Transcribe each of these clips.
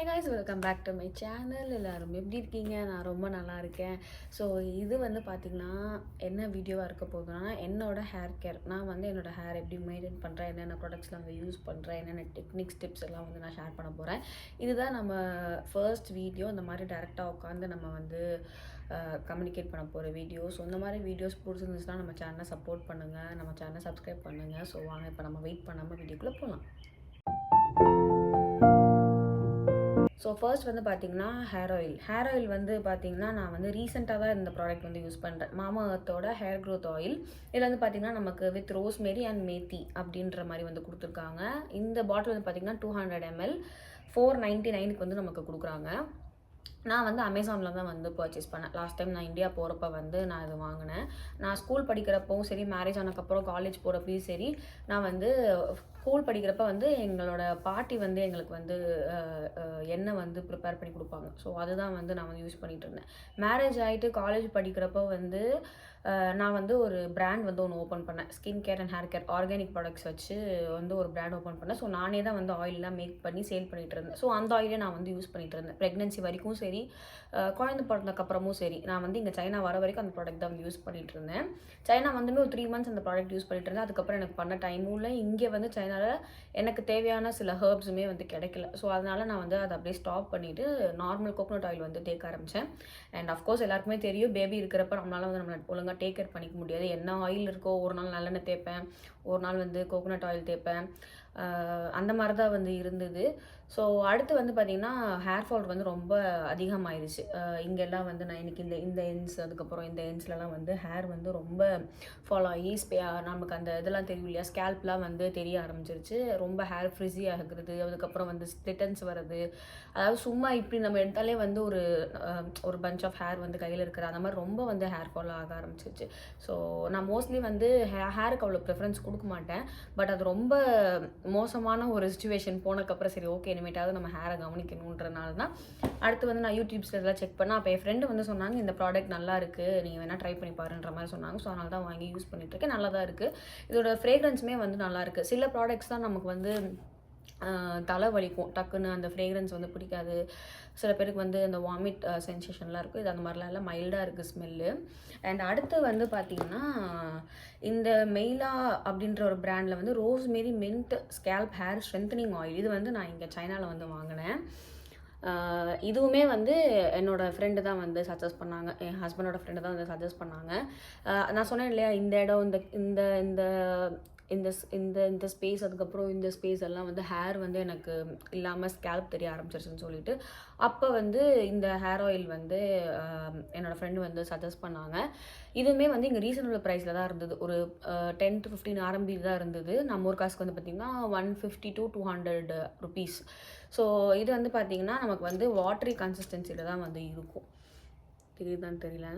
Hey guys, welcome back to my channel. எல்லாரும் எப்படி இருக்கீங்க? நான் ரொம்ப நல்லா இருக்கேன். ஸோ இது வந்து பார்த்திங்கன்னா என்ன வீடியோவாக இருக்க போகுதுன்னா என்னோடய ஹேர் கேர். நான் வந்து என்னோடய ஹேர் எப்படி மெயின்டைன் பண்ணுறேன், என்னென்ன ப்ராடக்ட்ஸ்லாம் வந்து யூஸ் பண்ணுறேன், என்னென்ன டெக்னிக்ஸ் டிப்ஸ் எல்லாம் வந்து நான் ஷேர் பண்ண போகிறேன். இதுதான் நம்ம ஃபர்ஸ்ட் வீடியோ. இந்த மாதிரி டேரெக்டாக உட்காந்து நம்ம வந்து கம்யூனிகேட் பண்ண போகிற வீடியோ. ஸோ இந்த மாதிரி வீடியோஸ் பிடிச்சிருந்துச்சுன்னா நம்ம சேனலை சப்போர்ட் பண்ணுங்கள், நம்ம சேனலை சப்ஸ்கிரைப் பண்ணுங்கள். ஸோ வாங்க இப்போ நம்ம வெயிட் பண்ணாமல் வீடியோக்குள்ளே போகலாம். ஸோ ஃபர்ஸ்ட் வந்து பார்த்திங்கன்னா ஹேர் ஆயில் வந்து பார்த்திங்கன்னா நான் வந்து ரீசெண்டாக தான் இந்த ப்ராடக்ட் வந்து யூஸ் பண்ணுறேன். மாமா எர்த்தோட ஹேர் க்ரோத் ஆயில். இதில் வந்து பார்த்திங்கன்னா நமக்கு வித் ரோஸ்மேரி அண்ட் மேத்தி அப்படின்ற மாதிரி வந்து கொடுத்துருக்காங்க. இந்த பாட்டில் வந்து பார்த்திங்கன்னா 200 ml 499க்கு வந்து நமக்கு கொடுக்குறாங்க. நான் வந்து அமேசானில் தான் வந்து பர்ச்சேஸ் பண்ணேன். லாஸ்ட் டைம் நான் இந்தியா போகிறப்ப வந்து நான் இது வாங்கினேன். நான் ஸ்கூல் படிக்கிறப்பவும் சரி, மேரேஜ் ஆனதுக்கப்புறம் காலேஜ் போகிறப்பையும் சரி, நான் வந்து ஸ்கூல் படிக்கிறப்ப வந்து எங்களோட பாட்டி வந்து எங்களுக்கு வந்து எண்ணெய் வந்து ப்ரிப்பேர் பண்ணி கொடுப்பாங்க. ஸோ அதுதான் வந்து நான் வந்து யூஸ் பண்ணிகிட்டு இருந்தேன். மேரேஜ் ஆகிட்டு காலேஜ் படிக்கிறப்ப வந்து நான் வந்து ஒரு பிராண்ட் வந்து ஒன்று ஓப்பன் பண்ணேன். Skin care and hair care organic products வச்சு வந்து ஒரு பிராண்ட் ஓப்பன் பண்ணேன். ஸோ நானே தான் வந்து ஆயிலெலாம் மேக் பண்ணி சேல் பண்ணிகிட்டு இருந்தேன். ஸோ அந்த ஆயிலே நான் வந்து யூஸ் பண்ணிகிட்டு இருந்தேன். ப்ரெக்னென்சி வரைக்கும் சரி, குழந்தை பிறந்ததுக்கப்புறமும் சரி, நான் வந்து இங்கே சைனா வர வரைக்கும் அந்த ப்ராடக்ட் தான் வந்து யூஸ் பண்ணிகிட்டு இருந்தேன். சைனா வந்துமே ஒரு 3 months அந்த ப்ராடக்ட் யூஸ் பண்ணிகிட்டு இருந்தேன். அதுக்கப்புறம் எனக்கு பண்ண டைமும் இல்லை. இங்கே வந்து சைனாவில் எனக்கு தேவையான சில ஹர்ப்ஸுமே வந்து கிடைக்கல. ஸோ அதனால் நான் வந்து அதை அப்படியே ஸ்டாப் பண்ணிவிட்டு நார்மல் கோகோனட் ஆயில் வந்து தேக்க ஆரம்பித்தேன். அண்ட் அஃப்கோர்ஸ் எல்லாருக்குமே தெரியும், பேபி இருக்கிறப்ப நம்மளால் வந்து நம்ம ஒழுங்காக டேக் கேர் பண்ணிக்க முடியாது. என்ன ஆயில் இருக்கோ, ஒரு நாள் நல்லெண்ணெய் தேய்ப்பேன், ஒரு நாள் வந்து கோகோனட் ஆயில் தேய்ப்பேன். அந்த மாதிரி தான் வந்து இருந்தது. ஸோ அடுத்து வந்து பார்த்திங்கன்னா ஹேர் ஃபால் வந்து ரொம்ப அதிகமாகிடுச்சு. இங்கெல்லாம் வந்து நான் எனக்கு இந்த எண்ட்ஸ், அதுக்கப்புறம் இந்த எண்ட்ஸ்லலாம் வந்து ஹேர் வந்து ரொம்ப ஃபால் ஆகி நமக்கு அந்த இதெல்லாம் தெரியும் இல்லையா, ஸ்கேல்ப்லாம் வந்து தெரிய ஆரம்பிச்சிருச்சு. ரொம்ப ஹேர் ஃப்ரிஸி ஆகுறது, அதுக்கப்புறம் வந்து ஸ்ப்ளிட்டன்ஸ் வர்றது. அதாவது சும்மா இப்படி நம்ம எடுத்தாலே வந்து ஒரு பஞ்ச் ஆஃப் ஹேர் வந்து கையில் இருக்கிற அந்த மாதிரி ரொம்ப வந்து ஹேர் ஃபால் ஆக ஆரம்பிச்சிருச்சு. ஸோ நான் மோஸ்ட்லி வந்து ஹேருக்கு அவ்வளோ ப்ரிஃபரன்ஸ் கொடுக்க மாட்டேன். பட் அது ரொம்ப மோசமான ஒரு சிச்சுவேஷன் போனதுக்கப்புறம் சரி ஓகே, இனிமேட்டாவது நம்ம ஹேரை கவனிக்கணுன்றனால தான் அடுத்து வந்து நான் யூடியூப்ஸில் இதெல்லாம் செக் பண்ணேன். அப்போ என் ஃப்ரெண்டு வந்து சொன்னாங்க, இந்த ப்ராடக்ட் நல்லா இருக்குது, நீங்கள் வேணால் ட்ரை பண்ணி பாருன்ற மாதிரி சொன்னாங்க. ஸோ அதனால தான் வாங்கி யூஸ் பண்ணிகிட்ருக்கேன். நல்லா தான் இருக்குது. இதோட ஃப்ரேக்ரன்ஸுமே வந்து நல்லாயிருக்கு. சில ப்ராடக்ட்ஸ் தான் நமக்கு வந்து தலை வலிக்கும், டக்குன்னு அந்த ஃப்ரேக்ரன்ஸ் வந்து பிடிக்காது. சில பேருக்கு வந்து அந்த வாமிட் சென்சேஷன்லாம் இருக்கும். இது அந்த மாதிரிலாம் இல்லை, மைல்டாக இருக்குது ஸ்மெல்லு. அண்ட் அடுத்து வந்து பார்த்திங்கன்னா இந்த மெயிலா அப்படின்ற ஒரு பிராண்டில் வந்து rosemary mint scalp hair strengthening oil. இது வந்து நான் இங்கே சைனாவில் வந்து வாங்கினேன். இதுவுமே வந்து என்னோடய ஃப்ரெண்டு தான் வந்து சஜஸ்ட் பண்ணாங்க. என் ஹஸ்பண்டோட ஃப்ரெண்டு தான் வந்து சஜஸ்ட் பண்ணாங்க. நான் சொன்னேன் இல்லையா, இந்த இடம் இந்த இந்த இந்த இந்த இந்த ஸ்பேஸ், அதுக்கப்புறம் இந்த ஸ்பேஸ் எல்லாம் வந்து ஹேர் வந்து எனக்கு இல்லாமல் ஸ்கேல்ப் தெரிய ஆரம்பிச்சிருச்சுன்னு சொல்லிட்டு, அப்போ வந்து இந்த ஹேர் ஆயில் வந்து என்னோடய ஃப்ரெண்டு வந்து சஜஸ்ட் பண்ணாங்க. இதுவுமே வந்து இங்கே ரீசனபிள் ப்ரைஸில் தான் இருந்தது. ஒரு 10 to 15 RMB தான் இருந்தது. நம்ம ஒரு காசுக்கு வந்து பார்த்திங்கன்னா 150 to 200 rupees. ஸோ இது வந்து பார்த்திங்கன்னா நமக்கு வந்து வாட்டரி கன்சிஸ்டன்சியில் தான் வந்து இருக்கும். தெரியுதான்னு தெரியல.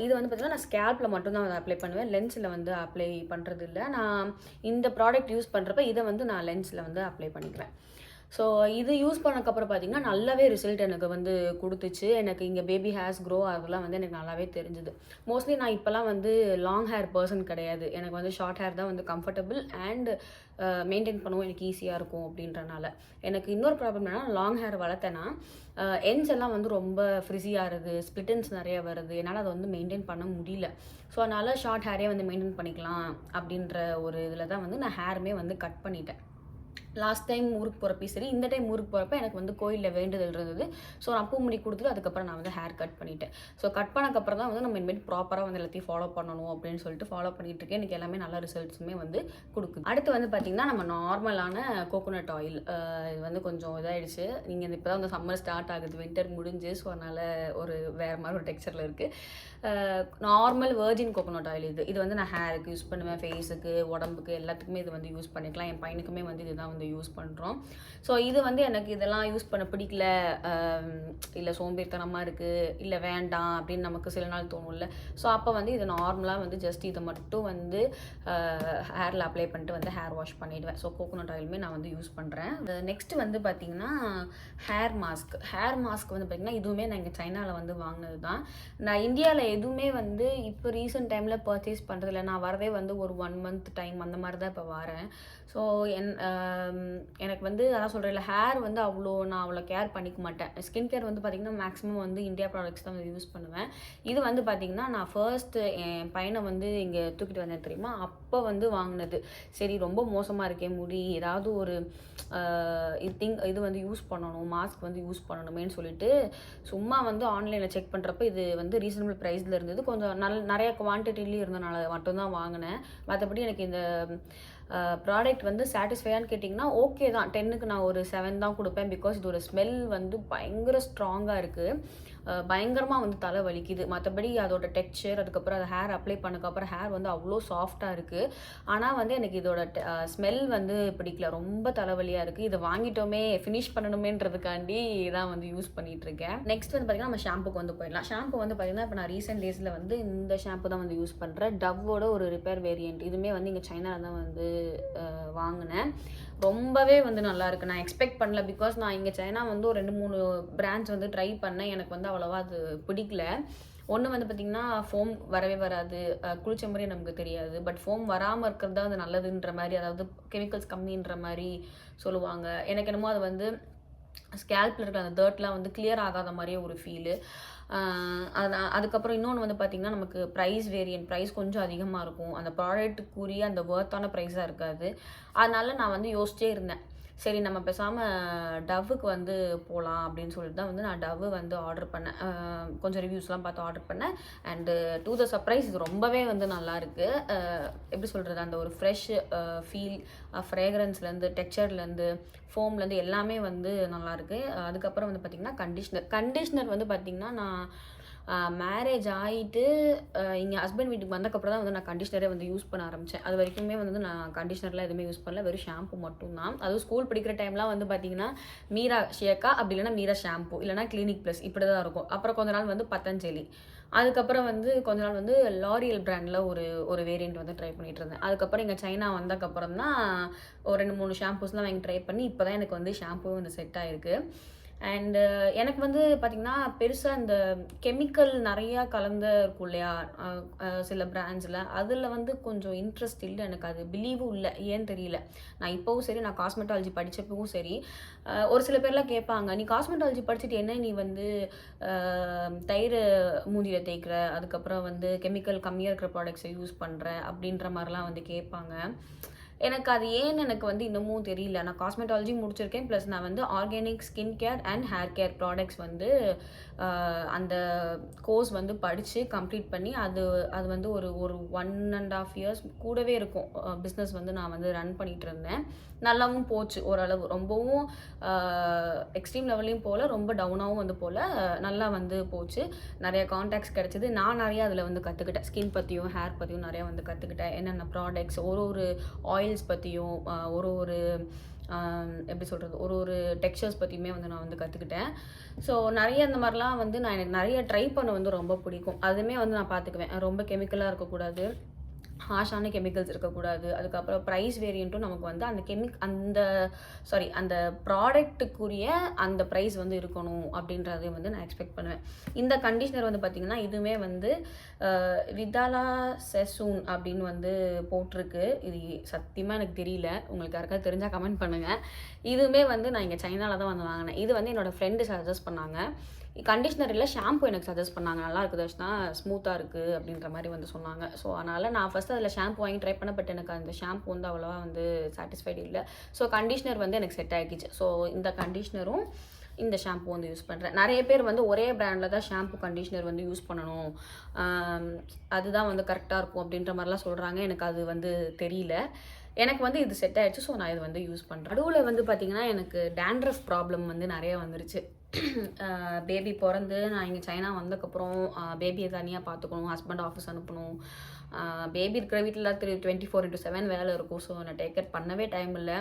இது வந்து பார்த்திங்கன்னா நான் ஸ்கேல்பில் மட்டும்தான் அதை அப்ளை பண்ணுவேன். லென்ஸில் வந்து அப்ளை பண்ணுறது இல்லை. நான் இந்த ப்ராடக்ட் யூஸ் பண்ணுறப்ப இதை வந்து நான் லென்ஸில் வந்து அப்ளை பண்ணிக்கிறேன். ஸோ இது யூஸ் பண்ணக்கப்புறம் பார்த்திங்கன்னா நல்லாவே ரிசல்ட் எனக்கு வந்து கொடுத்துச்சு. எனக்கு இங்கே பேபி ஹேர்ஸ் க்ரோ ஆகலாம் வந்து எனக்கு நல்லாவே தெரிஞ்சுது. மோஸ்ட்லி நான் இப்போலாம் வந்து லாங் ஹேர் பர்சன் கிடையாது. எனக்கு வந்து ஷார்ட் ஹேர் தான் வந்து கம்ஃபர்டபுள் அண்ட் மெயின்டைன் பண்ணவும் எனக்கு ஈஸியாக இருக்கும் அப்படின்றனால. எனக்கு இன்னொரு ப்ராப்ளம் என்னென்னா, லாங் ஹேர் வளர்த்தேன்னா எண்ட்ஸ் எல்லாம் வந்து ரொம்ப ஃப்ரிஸியாகிறது, ஸ்ப்ளிட்டன்ஸ் நிறைய வருது. என்னால் அதை வந்து மெயின்டைன் பண்ண முடியல. ஸோ அதனால் ஷார்ட் ஹேரே வந்து மெயின்டைன் பண்ணிக்கலாம் அப்படின்ற ஒரு இதில் தான் வந்து நான் ஹேருமே வந்து கட் பண்ணிட்டேன். லாஸ்ட் டைம் ஊருக்கு போகிறப்ப சரி, இந்த டைம் ஊருக்கு போகிறப்ப எனக்கு வந்து கோயிலில் வேண்டுதல் இருந்தது. ஸோ நான் பூ முடி கொடுத்துட்டு அதுக்கப்புறம் நான் வந்து ஹேர் கட் பண்ணிட்டேன். ஸோ கட் பண்ணக்கப்புறம் தான் வந்து நம்ம இனிமேல் ப்ராப்பராக வந்து எல்லாத்தையும் ஃபாலோ பண்ணணும் அப்படின்னு சொல்லிட்டு ஃபாலோ பண்ணிகிட்டு இருக்கேன். எனக்கு எல்லாமே நல்ல ரிசல்ட்ஸுமே வந்து கொடுக்குது. அடுத்து வந்து பார்த்திங்கன்னா நம்ம நார்மலான கோகோனட் ஆயில். இது வந்து கொஞ்சம் இதாகிடுச்சு. நீங்கள் இப்போ தான் வந்து சம்மர் ஸ்டார்ட் ஆகுது, வின்டர் முடிஞ்சு. ஸோ அதனால் ஒரு வேறு மாதிரி ஒரு டெக்ஸ்சரில் இருக்குது. நார்மல் வெர்ஜின் கோகோனட் ஆயில் இது வந்து நான் ஹேருக்கு யூஸ் பண்ணுவேன், ஃபேஸுக்கு, உடம்புக்கு எல்லாத்துக்குமே இது வந்து யூஸ் பண்ணிக்கலாம். என் பையனுக்குமே வந்து இதுதான் வந்து யூஸ் பண்ணுறோம். ஸோ இது வந்து எனக்கு இதெல்லாம் யூஸ் பண்ண பிடிக்கல, இல்லை சோம்பேறித்தனமாக இருக்குது, இல்லை வேண்டாம் அப்படின்னு நமக்கு சில நாள் தோணும்ல. ஸோ அப்போ வந்து இது நார்மலாக வந்து ஜஸ்ட் இதை மட்டும் வந்து ஹேரில் அப்ளை பண்ணிட்டு வந்து ஹேர் வாஷ் பண்ணிவிடுவேன். ஸோ கோகோனட் ஆயிலுமே நான் வந்து யூஸ் பண்ணுறேன். நெக்ஸ்ட்டு வந்து பார்த்திங்கன்னா ஹேர் மாஸ்க் வந்து பார்த்திங்கன்னா இதுவுமே நான் இங்கே சைனாவில் வந்து வாங்கினது தான். நான் இந்தியாவில் எதுவுமே வந்து இப்போ ரீசெண்ட் டைமில் பர்ச்சேஸ் பண்ணுறதில்ல. நான் வரதே வந்து ஒரு 1 month டைம் அந்த மாதிரி தான் இப்போ வரேன். ஸோ எனக்கு வந்து அதான் சொல்கிறேன்ல, ஹேர் வந்து நான் அவ்வளோ கேர் பண்ணிக்க மாட்டேன். ஸ்கின் கேர் வந்து பார்த்திங்கன்னா மேக்ஸிமம் வந்து இந்தியா ப்ராடக்ட்ஸ் தான் வந்து யூஸ் பண்ணுவேன். இது வந்து பார்த்திங்கன்னா நான் ஃபர்ஸ்ட்டு என் பையனை வந்து இங்கே தூக்கிட்டு வந்தேன் தெரியுமா, அப்போ வந்து வாங்கினது. சரி ரொம்ப மோசமாக இருக்கே முடி, ஏதாவது ஒரு இது வந்து யூஸ் பண்ணணும், மாஸ்க் வந்து யூஸ் பண்ணணுமேன்னு சொல்லிட்டு சும்மா வந்து ஆன்லைனில் செக் பண்ணுறப்ப இது வந்து ரீசனபிள் ப்ரைஸில் இருந்தது. கொஞ்சம் நிறைய குவான்டிட்டிலையும் இருந்தனால மட்டும்தான் வாங்கினேன். மற்றபடி எனக்கு இந்த ப்ராடக்ட் வந்து சாட்டிஸ்ஃபையான்னு கேட்டிங்கன்னா ஓகே தான். 10க்கு நான் ஒரு 7 தான் கொடுப்பேன். பிகாஸ் இதோட ஸ்மெல் வந்து பயங்கர ஸ்ட்ராங்காக இருக்குது. பயங்கரமாக வந்து தலை வலிக்குது. மற்றபடி அதோட டெக்ஸ்சர், அதுக்கப்புறம் அதை ஹேர் அப்ளை பண்ணக்கப்புறம் ஹேர் வந்து அவ்வளோ சாஃப்டாக இருக்குது. ஆனால் வந்து எனக்கு இதோட ஸ்மெல் வந்து பிடிக்கல, ரொம்ப தலைவலியாக இருக்குது. இதை வாங்கிட்டோமே ஃபினிஷ் பண்ணணுமேன்றதுக்காண்டி தான் வந்து யூஸ் பண்ணிகிட்ருக்கேன். நெக்ஸ்ட் வந்து பார்த்திங்கன்னா நம்ம ஷாம்புக்கு வந்து போயிடலாம். ஷாம்பு வந்து பார்த்திங்கன்னா இப்போ நான் ரீசெண்ட் டேஸில் வந்து இந்த ஷாம்பு தான் வந்து யூஸ் பண்ணுறேன். டவ்வோட ஒரு ரிப்பேர் வேரியண்ட். இதுவுமே வந்து இங்கே சைனாவில் தான் வந்து வாங்கினேன். ரொம்பவே வந்து நல்லாயிருக்கு. நான் எக்ஸ்பெக்ட் பண்ணல. பிகாஸ் நான் இங்கே சைனா வந்து ஒரு 2-3 பிராண்ட்ஸ் வந்து ட்ரை பண்ணேன். எனக்கு வந்து அவ்வளோவா அது பிடிக்கல. ஒன்று வந்து பார்த்திங்கன்னா ஃபோம் வரவே வராது, குளிச்ச மாதிரி நமக்கு தெரியாது. பட் ஃபோம் வராமல் இருக்கிறது தான் அது நல்லதுன்ற மாதிரி, அதாவது கெமிக்கல்ஸ் கம்மின்ற மாதிரி சொல்லுவாங்க. எனக்கு என்னமோ அது வந்து ஸ்கேல்பில் இருக்கிற அந்த டர்ட்லாம் வந்து கிளியர் ஆகாத மாதிரியே ஒரு ஃபீலு. அதுக்கப்புறம் இன்னொன்று வந்து பார்த்திங்கன்னா நமக்கு ப்ரைஸ் கொஞ்சம் அதிகமாக இருக்கும். அந்த ப்ராடக்ட்டுக்குரிய அந்த ஒர்த்தான ப்ரைஸாக இருக்காது. அதனால நான் வந்து யோசிச்சே இருந்தேன், சரி நம்ம பேசாமல் டவ்வுக்கு வந்து போகலாம் அப்படின்னு சொல்லிட்டு தான் வந்து நான் டவ்வு வந்து ஆர்டர் பண்ணேன். கொஞ்சம் ரிவ்யூஸ்லாம் பார்த்து ஆர்டர் பண்ணேன். அண்டு டு த சர்ப்ரைஸ் இது ரொம்பவே வந்து நல்லாயிருக்கு. எப்படி சொல்கிறது, அந்த ஒரு ஃப்ரெஷ் ஃபீல், ஃப்ரேக்ரன்ஸ்லேருந்து, டெக்ஸ்சர்லேருந்து, ஃபோம்லேருந்து எல்லாமே வந்து நல்லாயிருக்கு. அதுக்கப்புறம் வந்து பார்த்திங்கன்னா கண்டிஷ்னர் வந்து பார்த்திங்கன்னா நான் மேரேஜ் ஆகிட்டு இங்கே ஹஸ்பண்ட் வீட்டுக்கு வந்தக்கப்புறம் தான் வந்து நான் கண்டிஷ்னரே வந்து யூஸ் பண்ண ஆரம்பித்தேன். அது வரைக்குமே வந்து நான் கண்டிஷ்னர்லாம் எதுவுமே யூஸ் பண்ணல, வெறும் ஷாம்பு மட்டும்தான். அதுவும் ஸ்கூல் படிக்கிற டைம்லாம் வந்து பார்த்திங்கன்னா மீரா ஷேக்கா, அப்படி இல்லைனா மீரா ஷாம்பு, இல்லைனா கிளினிக் ப்ளஸ், இப்படி தான் இருக்கும். அப்புறம் கொஞ்ச நாள் வந்து பத்தஞ்சலி, அதுக்கப்புறம் வந்து கொஞ்ச நாள் வந்து லாரியல் பிராண்டில் ஒரு வேரியண்ட் வந்து ட்ரை பண்ணிகிட்டு இருந்தேன். அதுக்கப்புறம் இங்கே சைனா வந்தக்கப்புறம் தான் ஒரு 2-3 ஷாம்பூஸ்லாம் வாங்கி ட்ரை பண்ணி இப்போ தான் எனக்கு வந்து ஷாம்பூ வந்து செட் ஆகிருக்கு. அண்டு எனக்கு வந்து பார்த்திங்கன்னா பெருசாக இந்த கெமிக்கல் நிறையா கலந்து இருக்கும் இல்லையா சில பிராண்ட்ஸில், அதில் வந்து கொஞ்சம் இன்ட்ரெஸ்ட் இல்லை எனக்கு. அது பிலீவும் இல்லை, ஏன்னு தெரியல. நான் இப்போவும் சரி, நான் காஸ்மெட்டாலஜி படித்தப்பவும் சரி, ஒரு சில பேர்லாம் கேட்பாங்க, நீ காஸ்மெட்டாலஜி படிச்சுட்டு என்ன நீ வந்து தயிர் மூஞ்சியில் தேய்க்கிற, அதுக்கப்புறம் வந்து கெமிக்கல் கம்மியாக இருக்கிற ப்ராடக்ட்ஸை யூஸ் பண்ணுற அப்படின்ற மாதிரிலாம் வந்து கேட்பாங்க. எனக்கு அது ஏன்னு எனக்கு வந்து இன்னமும் தெரியல. நான் காஸ்மெட்டாலஜி முடிச்சிருக்கேன், ப்ளஸ் நான் வந்து organic skin care and hair care products வந்து அந்த கோர்ஸ் வந்து படித்து கம்ப்ளீட் பண்ணி அது வந்து ஒரு 1.5 இயர்ஸ் கூடவே இருக்கும் பிஸ்னஸ் வந்து நான் வந்து ரன் பண்ணிகிட்டு இருந்தேன். நல்லாவும் போச்சு ஓரளவு. ரொம்பவும் எக்ஸ்ட்ரீம் லெவல்லையும் போல், ரொம்ப டவுனாகவும் வந்து போல், நல்லா வந்து போச்சு. நிறைய கான்டாக்ட்ஸ் கிடச்சிது. நான் நிறையா அதில் வந்து கற்றுக்கிட்டேன். ஸ்கின் பற்றியும் ஹேர் பற்றியும் நிறையா வந்து கற்றுக்கிட்டேன். என்னென்ன ப்ராடக்ட்ஸ், ஒரு ஆயில்ஸ் பற்றியும், ஒரு எப்படி சொல்கிறது, ஒரு டெக்ஸ்சர்ஸ் பற்றியுமே வந்து நான் வந்து கற்றுக்கிட்டேன். ஸோ நிறைய அந்த மாதிரிலாம் வந்து எனக்கு நிறைய ட்ரை பண்ண வந்து ரொம்ப பிடிக்கும். அதுவுமே வந்து நான் பார்த்துக்குவேன். ரொம்ப கெமிக்கலாக இருக்கக்கூடாது, ஹார்ஷான கெமிக்கல்ஸ் இருக்கக்கூடாது. அதுக்கப்புறம் ப்ரைஸ் வேரியண்ட்டும் நமக்கு வந்து அந்த ப்ராடக்ட்டுக்குரிய அந்த ப்ரைஸ் வந்து இருக்கணும் அப்படின்றதையும் வந்து நான் எக்ஸ்பெக்ட் பண்ணுவேன். இந்த கண்டிஷ்னர் வந்து பார்த்திங்கன்னா இதுவுமே வந்து விதாலா செசூன் அப்படின்னு வந்து போட்டிருக்கு. இது சத்தியமாக எனக்கு தெரியல, உங்களுக்கு யாருக்காவது தெரிஞ்சால் கமெண்ட் பண்ணுங்கள். இதுவுமே வந்து நான் இங்கே சைனாவில் தான் வந்து வாங்கினேன். இது வந்து என்னோடய ஃப்ரெண்டு சஜஸ்ட் பண்ணாங்க. கண்டிஷ்னர் இல்லை, ஷாம்பு எனக்கு சஜஸ்ட் பண்ணாங்க. நல்லா இருக்குது தர்ஷனா, ஸ்மூத்தாக இருக்குது அப்படின்ற மாதிரி வந்து சொன்னாங்க. ஸோ அதனால் நான் ஃபஸ்ட்டு அதில் ஷாம்பு வாங்கி ட்ரை பண்ண, பட் எனக்கு அந்த ஷாம்பு வந்து அவ்வளோவா வந்து சாட்டிஸ்ஃபைடு இல்லை. ஸோ கண்டிஷ்னர் வந்து எனக்கு செட் ஆகிடுச்சு. ஸோ இந்த கண்டிஷ்னரும் இந்த ஷாம்பு வந்து யூஸ் பண்ணுறேன். நிறைய பேர் வந்து ஒரே பிராண்டில் தான் ஷாம்பு கண்டிஷ்னர் வந்து யூஸ் பண்ணணும், அதுதான் வந்து கரெக்டாக இருக்கும் அப்படின்ற மாதிரிலாம் சொல்கிறாங்க. எனக்கு அது வந்து தெரியல. எனக்கு வந்து இது செட் ஆகிடுச்சு. ஸோ நான் இது வந்து யூஸ் பண்ணுறேன். நடுவில் வந்து பார்த்திங்கன்னா எனக்கு டேண்ட்ரஃப் ப்ராப்ளம் வந்து நிறைய வந்துருச்சு. பேபி பிறந்து நான் இங்கே சைனா வந்ததுக்கப்புறம் பேபியை தனியாக பார்த்துக்கணும், ஹஸ்பண்ட் ஆஃபீஸ் அனுப்பணும், பேபி இருக்கிற வீட்டில் 24/7 வேலை இருக்கும். ஸோ நான் டேக் கேர் பண்ணவே டைம் இல்லை.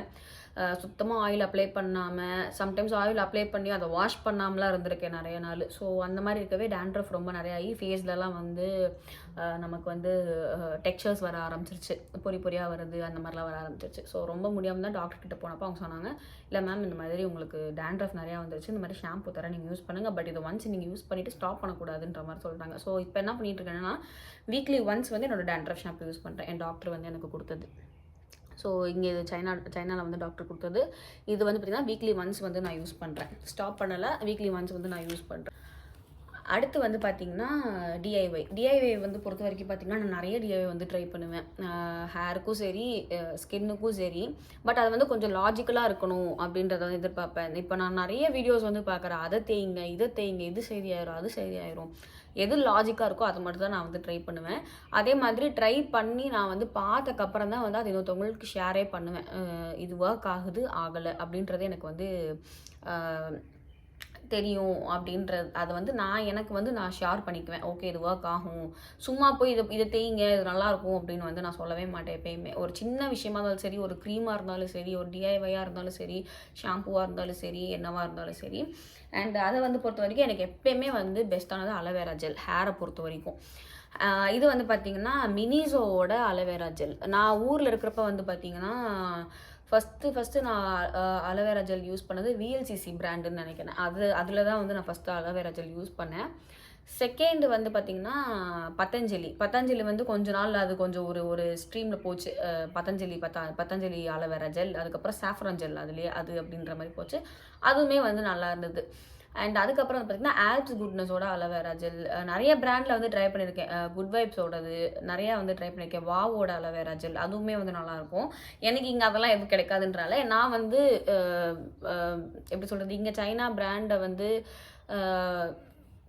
சுத்தமாக ஆயில் அப்ளை பண்ணாமல், சம்டைம்ஸ் ஆயில் அப்ளை பண்ணி அதை வாஷ் பண்ணாமலாம் இருந்திருக்கேன் நிறைய நாள். ஸோ அந்த மாதிரி இருக்கவே டேண்ட்ரஃப் ரொம்ப நிறைய ஆகி ஃபேஸ்லலாம் வந்து நமக்கு வந்து டெக்ஸ்சர்ஸ் வர ஆரம்பிச்சிருச்சு, பொறியாக வருது, அந்த மாதிரிலாம் வர ஆரம்பிச்சிருச்சு. ஸோ ரொம்ப முடியாமல் தான் டாக்டர்கிட்ட போனப்போ அவங்க சொன்னாங்க, இல்லை மேம் இந்த மாதிரி உங்களுக்கு டேண்ட்ரஃப் நிறையா வந்துருச்சு, இந்த மாதிரி ஷாம்பு தர நீங்கள் யூஸ் பண்ணுங்கள், பட் இதை ஒன்ஸ் நீங்கள் யூஸ் பண்ணிவிட்டு ஸ்டாப் பண்ணக்கூடாதுன்ற மாதிரி சொல்லிட்டாங்க. ஸோ இப்போ என்ன பண்ணிட்டு இருக்கேன்னா வீக்லி ஒன்ஸ் வந்து என்னோட டேண்ட்ரஃப் ஷாம்பு யூஸ் பண்ணுறேன். என் டாக்டர் வந்து எனக்கு கொடுத்தது. ஸோ இங்கே இது சைனாவில் வந்து டாக்டர் கொடுத்தது. இது வந்து பார்த்திங்கன்னா வீக்லி ஒன்ஸ் வந்து நான் யூஸ் பண்ணுறேன். ஸ்டாப் பண்ணலை, வீக்லி ஒன்ஸ் வந்து நான் யூஸ் பண்ணுறேன். அடுத்து வந்து பார்த்திங்கன்னா டிஐஒய் வந்து பொறுத்த வரைக்கும் பார்த்திங்கன்னா நான் நிறைய டிஐஒய் வந்து ட்ரை பண்ணுவேன். ஹேருக்கும் சரி ஸ்கின்னுக்கும் சரி. பட் அது வந்து கொஞ்சம் லாஜிக்கலாக இருக்கணும் அப்படின்றத வந்து எதிர்பார்ப்பேன். இப்போ நான் நிறைய வீடியோஸ் வந்து பார்க்குறேன், அதை தேய்ங்க இதை தேய்ங்க, இது சரியாயிரும் அது சரியாயிரும். எது லாஜிக்காக இருக்கோ அதை மட்டும் தான் நான் வந்து ட்ரை பண்ணுவேன். அதே மாதிரி ட்ரை பண்ணி நான் வந்து பார்த்தக்கப்புறம் தான் வந்து அது இன்னொருத்தவங்களுக்கு ஷேரே பண்ணுவேன். இது ஒர்க் ஆகுது ஆகலை அப்படின்றது எனக்கு வந்து தெரியும் அப்படின்றது. அதை வந்து எனக்கு வந்து நான் ஷேர் பண்ணிக்குவேன். ஓகே இது ஒர்க் ஆகும், சும்மா போய் இதை தேய்ங்க இது நல்லாயிருக்கும் அப்படின்னு வந்து நான் சொல்லவே மாட்டேன் எப்பயுமே. ஒரு சின்ன விஷயமா இருந்தாலும் சரி, ஒரு க்ரீமாக இருந்தாலும் சரி, ஒரு டிஐஒயாக இருந்தாலும் சரி, ஷாம்புவாக இருந்தாலும் சரி, என்னவாக இருந்தாலும் சரி. அண்ட் அதை வந்து பொறுத்த வரைக்கும் எனக்கு எப்பயுமே வந்து பெஸ்ட்டானது அலோவேரா ஜெல், ஹேரை பொறுத்த வரைக்கும். இது வந்து பார்த்திங்கன்னா மினிசோவோட அலோவேரா ஜெல். நான் ஊரில் இருக்கிறப்ப வந்து பார்த்திங்கன்னா ஃபஸ்ட்டு நான் அலோவேரா ஜெல் யூஸ் பண்ணது விஎல்சிசி பிராண்டுன்னு நினைக்கிறேன். அதில் தான் வந்து நான் ஃபஸ்ட்டு அலோவேரா ஜெல் யூஸ் பண்ணேன். செகண்ட் வந்து பார்த்திங்கன்னா பதஞ்சலி வந்து கொஞ்ச நாள் அது கொஞ்சம் ஒரு ஸ்ட்ரீமில் போச்சு. பதஞ்சலி அலோவேரா ஜெல், அதுக்கப்புறம் சாஃப்ரான் ஜெல் அதுலேயே அது அப்படின்ற மாதிரி போச்சு. அதுவுமே வந்து நல்லா இருந்தது. அண்ட் அதுக்கப்புறம் வந்து பார்த்திங்கன்னா ஆல்ப்ஸ் குட்னஸோட அலோவேரா ஜெல் நிறைய பிராண்டில் வந்து ட்ரை பண்ணியிருக்கேன். குட் வைப்ஸோடது நிறையா வந்து ட்ரை பண்ணியிருக்கேன். வாவோட அலோவேரா ஜெல் அதுவுமே வந்து நல்லாயிருக்கும். எனக்கு இங்கே அதெல்லாம் எதுவும் கிடைக்காதுன்றால நான் வந்து எப்படி சொல்கிறது, இங்கே சைனா பிராண்டை வந்து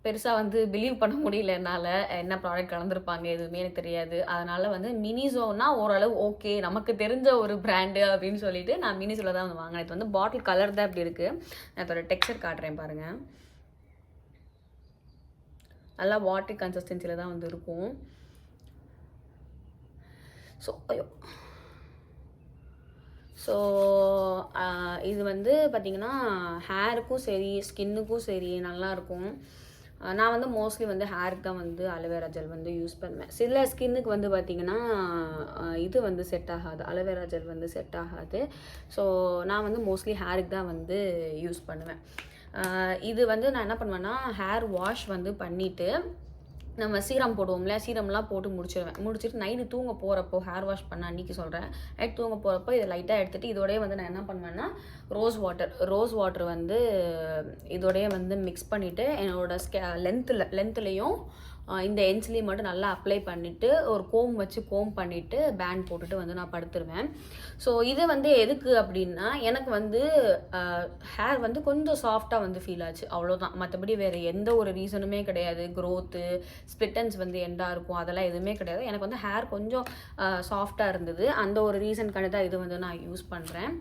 பெருசாக வந்து பிலீவ் பண்ண முடியல என்னால். என்ன ப்ராடக்ட் கலந்துருப்பாங்க எதுவுமே எனக்கு தெரியாது. அதனால் வந்து மினிசோன்னா ஓரளவு ஓகே நமக்கு தெரிஞ்ச ஒரு பிராண்டு அப்படின்னு சொல்லிட்டு நான் மினிசோவில் தான் வந்து வாங்கினேன். இது வந்து பாட்டில் கலர் தான் இப்படி இருக்குது. நான் இதோட டெக்ஸ்சர் காட்டுறேன் பாருங்கள். நல்லா வாட்டர் கன்சிஸ்டன்சியில் தான் வந்து இருக்கும். ஸோ இது வந்து பார்த்திங்கன்னா ஹேருக்கும் சரி ஸ்கின்னுக்கும் சரி நல்லாயிருக்கும். நான் வந்து மோஸ்ட்லி வந்து ஹேருக்கு தான் வந்து அலோவேரா ஜெல் வந்து யூஸ் பண்ணுவேன். சில ஸ்கின்னுக்கு வந்து பார்த்திங்கன்னா இது வந்து செட் ஆகாது, அலோவேரா ஜெல் வந்து செட் ஆகாது. ஸோ நான் வந்து மோஸ்ட்லி ஹேருக்கு தான் வந்து யூஸ் பண்ணுவேன். இது வந்து நான் என்ன பண்ணுவேன்னா ஹேர் வாஷ் வந்து பண்ணிவிட்டு நம்ம சீரம் போடுவோம்ல, சீரம்லாம் போட்டு முடிச்சுட்டு நைட்டு தூங்க போகிறப்போ ஹேர் வாஷ் பண்ண அன்றைக்கி சொல்கிறேன், நைட் தூங்க போகிறப்போ இதை லைட்டாக எடுத்துகிட்டு இதோடய வந்து நான் என்ன பண்ணுவேன்னா ரோஸ் வாட்டர் வந்து இதோடய வந்து மிக்ஸ் பண்ணிவிட்டு என்னோடய லென்த்துலேயும் இந்த எண்ட்ஸ்லேயும் மட்டும் நல்லா அப்ளை பண்ணிவிட்டு ஒரு கோம் பண்ணிவிட்டு பேண்ட் போட்டுட்டு வந்து நான் படுத்துருவேன். ஸோ இது வந்து எதுக்கு அப்படின்னா எனக்கு வந்து ஹேர் வந்து கொஞ்சம் சாஃப்டாக வந்து ஃபீல் ஆச்சு, அவ்வளோதான். மற்றபடி வேறு எந்த ஒரு ரீசனுமே கிடையாது. க்ரோத்து ஸ்ப்ளிட்டன்ஸ் வந்து எண்டாக இருக்கும் அதெல்லாம் எதுவுமே கிடையாது. எனக்கு வந்து ஹேர் கொஞ்சம் சாஃப்டாக இருந்தது, அந்த ஒரு ரீசனுக்கான தான் இது வந்து நான் யூஸ் பண்ணுறேன்.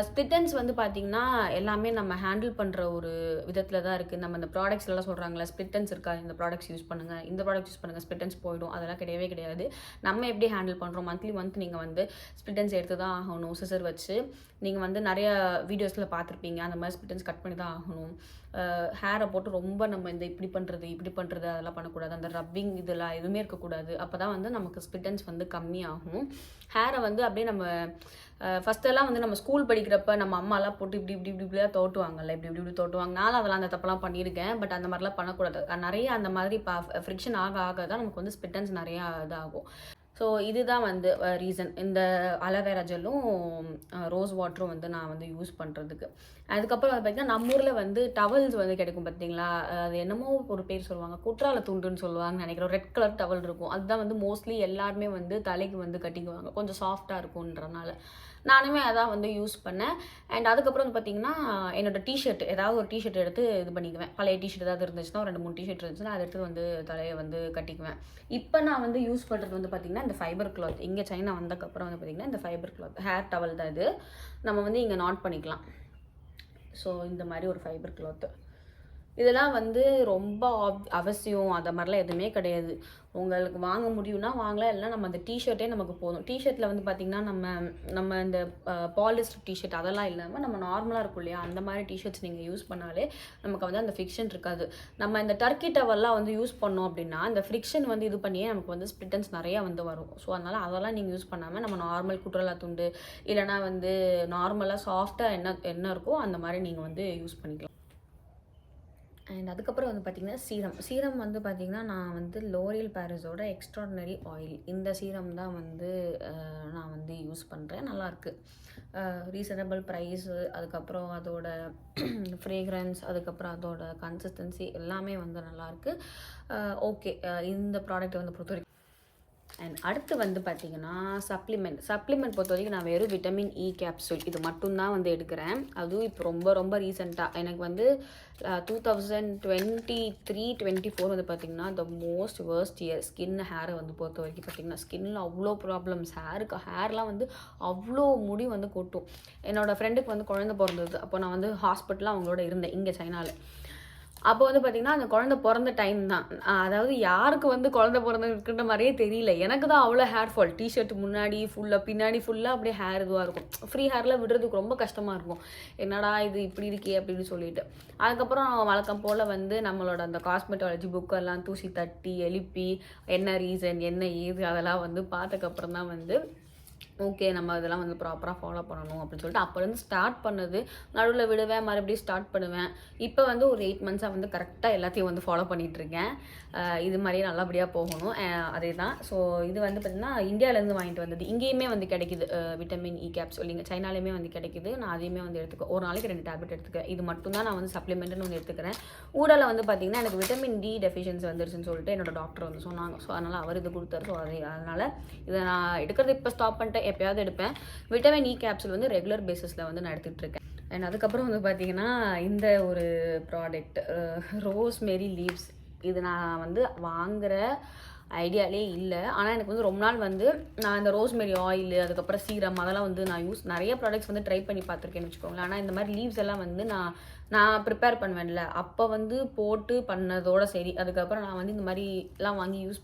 ஸ்ப்ளிட்டன்ஸ் வந்து பார்த்திங்கன்னா எல்லாமே நம்ம ஹேண்டில் பண்ணுற ஒரு விதத்தில் தான் இருக்குது. நம்ம இந்த ப்ராடக்ட்ஸ்லாம் சொல்கிறாங்களா ஸ்ப்ளிட்டன்ஸ் இருக்கா, இந்த ப்ராடக்ட்ஸ் யூஸ் பண்ணுங்கள், இந்த ப்ராடக்ட் யூஸ் பண்ணுங்கள், ஸ்ப்ளிட்டன்ஸ் போயிடும், அதெல்லாம் கிடையவே கிடையாது. நம்ம எப்படி ஹேண்டில் பண்ணுறோம், மந்த்லி நீங்கள் வந்து ஸ்ப்ளிட்டன்ஸ் எடுத்து தான் ஆகணும். சிசர் வச்சு நீங்கள் வந்து நிறைய வீடியோஸில் பார்த்துருப்பீங்க, அந்த மாதிரி ஸ்ப்ளிட்டன்ஸ் கட் பண்ணி தான் ஆகணும். ஹேரை போட்டு ரொம்ப நம்ம இந்த இப்படி பண்ணுறது அதெல்லாம் பண்ணக்கூடாது. அந்த ரப்பிங் இதெல்லாம் எதுவுமே இருக்கக்கூடாது. அப்போ தான் வந்து நமக்கு ஸ்ப்ளிட்டன்ஸ் வந்து கம்மியாகும். ஹேரை வந்து அப்படியே நம்ம ஃபஸ்ட்டெல்லாம் வந்து நம்ம ஸ்கூல் படிக்கிறப்ப நம்ம அம்மாலாம் போட்டு இப்படிலாம் தோட்டுவாங்கல்ல, இப்படி தோட்டுவாங்க. நானும் அதெல்லாம் அந்த தப்பெல்லாம் பண்ணியிருக்கேன். பட் அந்த மாதிரிலாம் பண்ணக்கூடாது. நிறைய அந்த மாதிரி ஃப்ரிக்ஷன் ஆக தான் நமக்கு வந்து ஸ்ப்ளிட்டன்ஸ் நிறையா இதாகும். ஸோ இதுதான் வந்து ரீசன் இந்த அலோவேரா ஜெல்லும் ரோஸ் வாட்டரும் வந்து நான் வந்து யூஸ் பண்ணுறதுக்கு. அதுக்கப்புறம் வந்து பார்த்திங்கன்னா நம்ம ஊரில் வந்து டவல்ஸ் வந்து கிடைக்கும் பார்த்தீங்களா, அது என்னமோ ஒரு பேர் சொல்லுவாங்க, குற்றால துண்டுன்னு சொல்லுவாங்கன்னு நினைக்கிறேன். ரெட் கலர் டவல் இருக்கும், அதுதான் வந்து மோஸ்ட்லி எல்லாருமே வந்து தலைக்கு வந்து கட்டிக்குவாங்க, கொஞ்சம் சாஃப்டாக இருக்கும்ன்றனால நானுமே அதான் வந்து யூஸ் பண்ணேன். அண்ட் அதுக்கப்புறம் வந்து பார்த்திங்கன்னா என்னோடய டிஷர்ட் ஏதாவது ஒரு டிஷர்ட் எடுத்து இது பண்ணிக்குவேன். பழைய டிஷர்ட் ஏதாவது இருந்துச்சுன்னா ஒரு 2-3 டிஷர்ட் இருந்துச்சுன்னா அதை எடுத்து வந்து தலையை வந்து கட்டிக்குவேன். இப்போ நான் வந்து யூஸ் பண்ணுறது வந்து பார்த்திங்கன்னா இந்த ஃபைபர் கிளாத். இங்கே சைனா வந்ததுக்கப்புறம் வந்து பார்த்திங்கன்னா இந்த ஃபைபர் கிளாத் ஹேர் டவல் தான் இது. நம்ம வந்து இங்கே நாட் பண்ணிக்கலாம். ஸோ இந்த மாதிரி ஒரு ஃபைபர் கிளாத்து இதெல்லாம் வந்து ரொம்ப அவசியம், அதை மாதிரிலாம் எதுவுமே கிடையாது. உங்களுக்கு வாங்க முடியும்னா வாங்கலாம், இல்லைனா நம்ம அந்த டிஷர்ட்டே நமக்கு போதும். டிஷர்ட்டில் வந்து பார்த்திங்கன்னா நம்ம இந்த பாலிஸ்டர் டிஷர்ட் அதெல்லாம் இல்லாமல் நம்ம நார்மலாக இருக்கும் இல்லையா, அந்த மாதிரி டிஷர்ட்ஸ் நீங்கள் யூஸ் பண்ணாலே நமக்கு வந்து அந்த ஃப்ரிக்ஷன் இருக்காது. நம்ம இந்த டர்க்கி டவல்லாம் வந்து யூஸ் பண்ணோம் அப்படின்னா அந்த ஃப்ரிக்ஷன் வந்து இது பண்ணியே நமக்கு வந்து ஸ்ப்ளிட்டன்ஸ் நிறையா வந்து வரும். ஸோ அதனால் அதெல்லாம் நீங்கள் யூஸ் பண்ணாமல் நம்ம நார்மல் குற்றலா துண்டு இல்லைனா வந்து நார்மலாக சாஃப்டாக என்ன இருக்கோ அந்த மாதிரி நீங்கள் வந்து யூஸ் பண்ணிக்கலாம். அண்ட் அதுக்கப்புறம் வந்து பார்த்திங்கன்னா சீரம் வந்து பார்த்திங்கன்னா நான் வந்து லோரியல் பாரிஸோட எக்ஸ்ட்ராடினரி ஆயில் இந்த சீரம் தான் வந்து நான் வந்து யூஸ் பண்ணுறேன். நல்லாயிருக்கு. ரீசனபிள் ப்ரைஸு, அதுக்கப்புறம் அதோட ஃப்ரேக்ரன்ஸ், அதுக்கப்புறம் அதோட கன்சிஸ்டன்சி எல்லாமே வந்து நல்லாயிருக்கு. ஓகே, இந்த ப்ராடக்ட்டை வந்து பொறுத்தவரைக்கும். அண்ட் அடுத்து வந்து பார்த்திங்கன்னா சப்ளிமெண்ட் பொறுத்த வரைக்கும் நான் வெறும் விட்டமின் இ கேப்சூல் இது மட்டும்தான் வந்து எடுக்கிறேன். அதுவும் இப்போ ரொம்ப ரொம்ப ரீசெண்டாக எனக்கு வந்து 2023-24 வந்து பார்த்திங்கன்னா த மோஸ்ட் வேர்ஸ்ட் இயர் ஹேரை வந்து பொறுத்த வரைக்கும் பார்த்திங்கன்னா ஸ்கின்னில் அவ்வளோ ப்ராப்ளம்ஸ். ஹேர்லாம் வந்து அவ்வளோ முடி வந்து கொட்டும். என்னோடய ஃப்ரெண்டுக்கு வந்து குழந்தை பிறந்தது. அப்போ நான் வந்து ஹாஸ்பிட்டலில் அவங்களோட இருந்தேன் இங்கே சைனாவில். அப்போ வந்து பார்த்திங்கன்னா அந்த குழந்தை பிறந்த டைம் தான். அதாவது யாருக்கு வந்து குழந்தை பிறந்திருக்குன்ற மாதிரியே தெரியல. எனக்கு தான் அவ்வளோ ஹேர் ஃபால். டிஷர்ட் முன்னாடி ஃபுல்லாக, பின்னாடி ஃபுல்லாக அப்படியே ஹேர் இதுவாக இருக்கும். ஃப்ரீ ஹேரில் விடுறதுக்கு ரொம்ப கஷ்டமாக இருக்கும். என்னடா இது இப்படி இருக்கே அப்படின்னு சொல்லிட்டு. அதுக்கப்புறம் வழக்கம் போல் வந்து நம்மளோட அந்த காஸ்மெட்டாலஜி புக்கெல்லாம் தூசி தட்டி எழுப்பி என்ன ரீசன் என்ன ஏது அதெல்லாம் வந்து பார்த்ததுக்கப்புறம் தான் வந்து ஓகே நம்ம இதெல்லாம் வந்து ப்ராப்பராக ஃபாலோ பண்ணணும் அப்படின்னு சொல்லிட்டு அப்போலேருந்து ஸ்டார்ட் பண்ணது. நடுவில் விடுவேன், மறுபடியும் ஸ்டார்ட் பண்ணுவேன். இப்போ வந்து ஒரு 8 மந்த்ஸாக வந்து கரெக்டாக எல்லாத்தையும் வந்து ஃபாலோ பண்ணிகிட்ருக்கேன். இது மாதிரியே நல்லபடியாக போகணும். அதே தான். ஸோ இது வந்து பார்த்திங்கன்னா இந்தியாவிலேருந்து வாங்கிட்டு வந்தது. இங்கேயுமே வந்து கிடைக்குது விட்டமின் இ கேப்சூல். இங்கே சைனாலேயுமே வந்து கிடைக்குது. நான் அதையுமே வந்து எடுத்துக்கேன். ஒரு நாளைக்கு 2 டேப்லெட் எடுத்துக்கிறேன். இது மட்டும் தான் நான் வந்து சப்ளிமெண்ட்டுன்னு வந்து எடுத்துக்கிறேன். ஊடலில் வந்து பார்த்திங்கன்னா எனக்கு விட்டமின் டி டெஃபிஷியன்சி வந்துருச்சுன்னு சொல்லிட்டு என்னோட டாக்டர் வந்து சொன்னாங்க. ஸோ அதனால் அவர் இது கொடுத்தாரு. ஸோ அதனால் இதை நான் எடுக்கிறது இப்போ ஸ்டாப் பண்ணிட்டேன். எப்போயாவது எடுப்பேன். விட்டமின் இ கேப்சூல் வந்து ரெகுலர் பேசிஸில் வந்து நான் எடுத்துகிட்ருக்கேன். அண்ட் அதுக்கப்புறம் வந்து பார்த்திங்கன்னா இந்த ஒரு ப்ராடக்ட் ரோஸ்மெரி லீவ்ஸ். இது நான் வந்து வாங்குகிற ஐடியாலே இல்லை. ஆனால் எனக்கு வந்து ரொம்ப நாள் வந்து நான் இந்த ரோஸ்மெரி ஆயில், அதுக்கப்புறம் சீரம் அதெல்லாம் வந்து நான் நிறைய ப்ராடக்ட்ஸ் வந்து ட்ரை பண்ணி பார்த்துருக்கேன்னு வச்சுக்கோங்களேன். ஆனால் இந்த மாதிரி லீவ்ஸ் எல்லாம் வந்து நான் ப்ரிப்பேர் பண்ணுவேன்ல அப்போ வந்து போட்டு பண்ணதோட சரி. அதுக்கப்புறம் நான் வந்து இந்த மாதிரிலாம் வாங்கி யூஸ்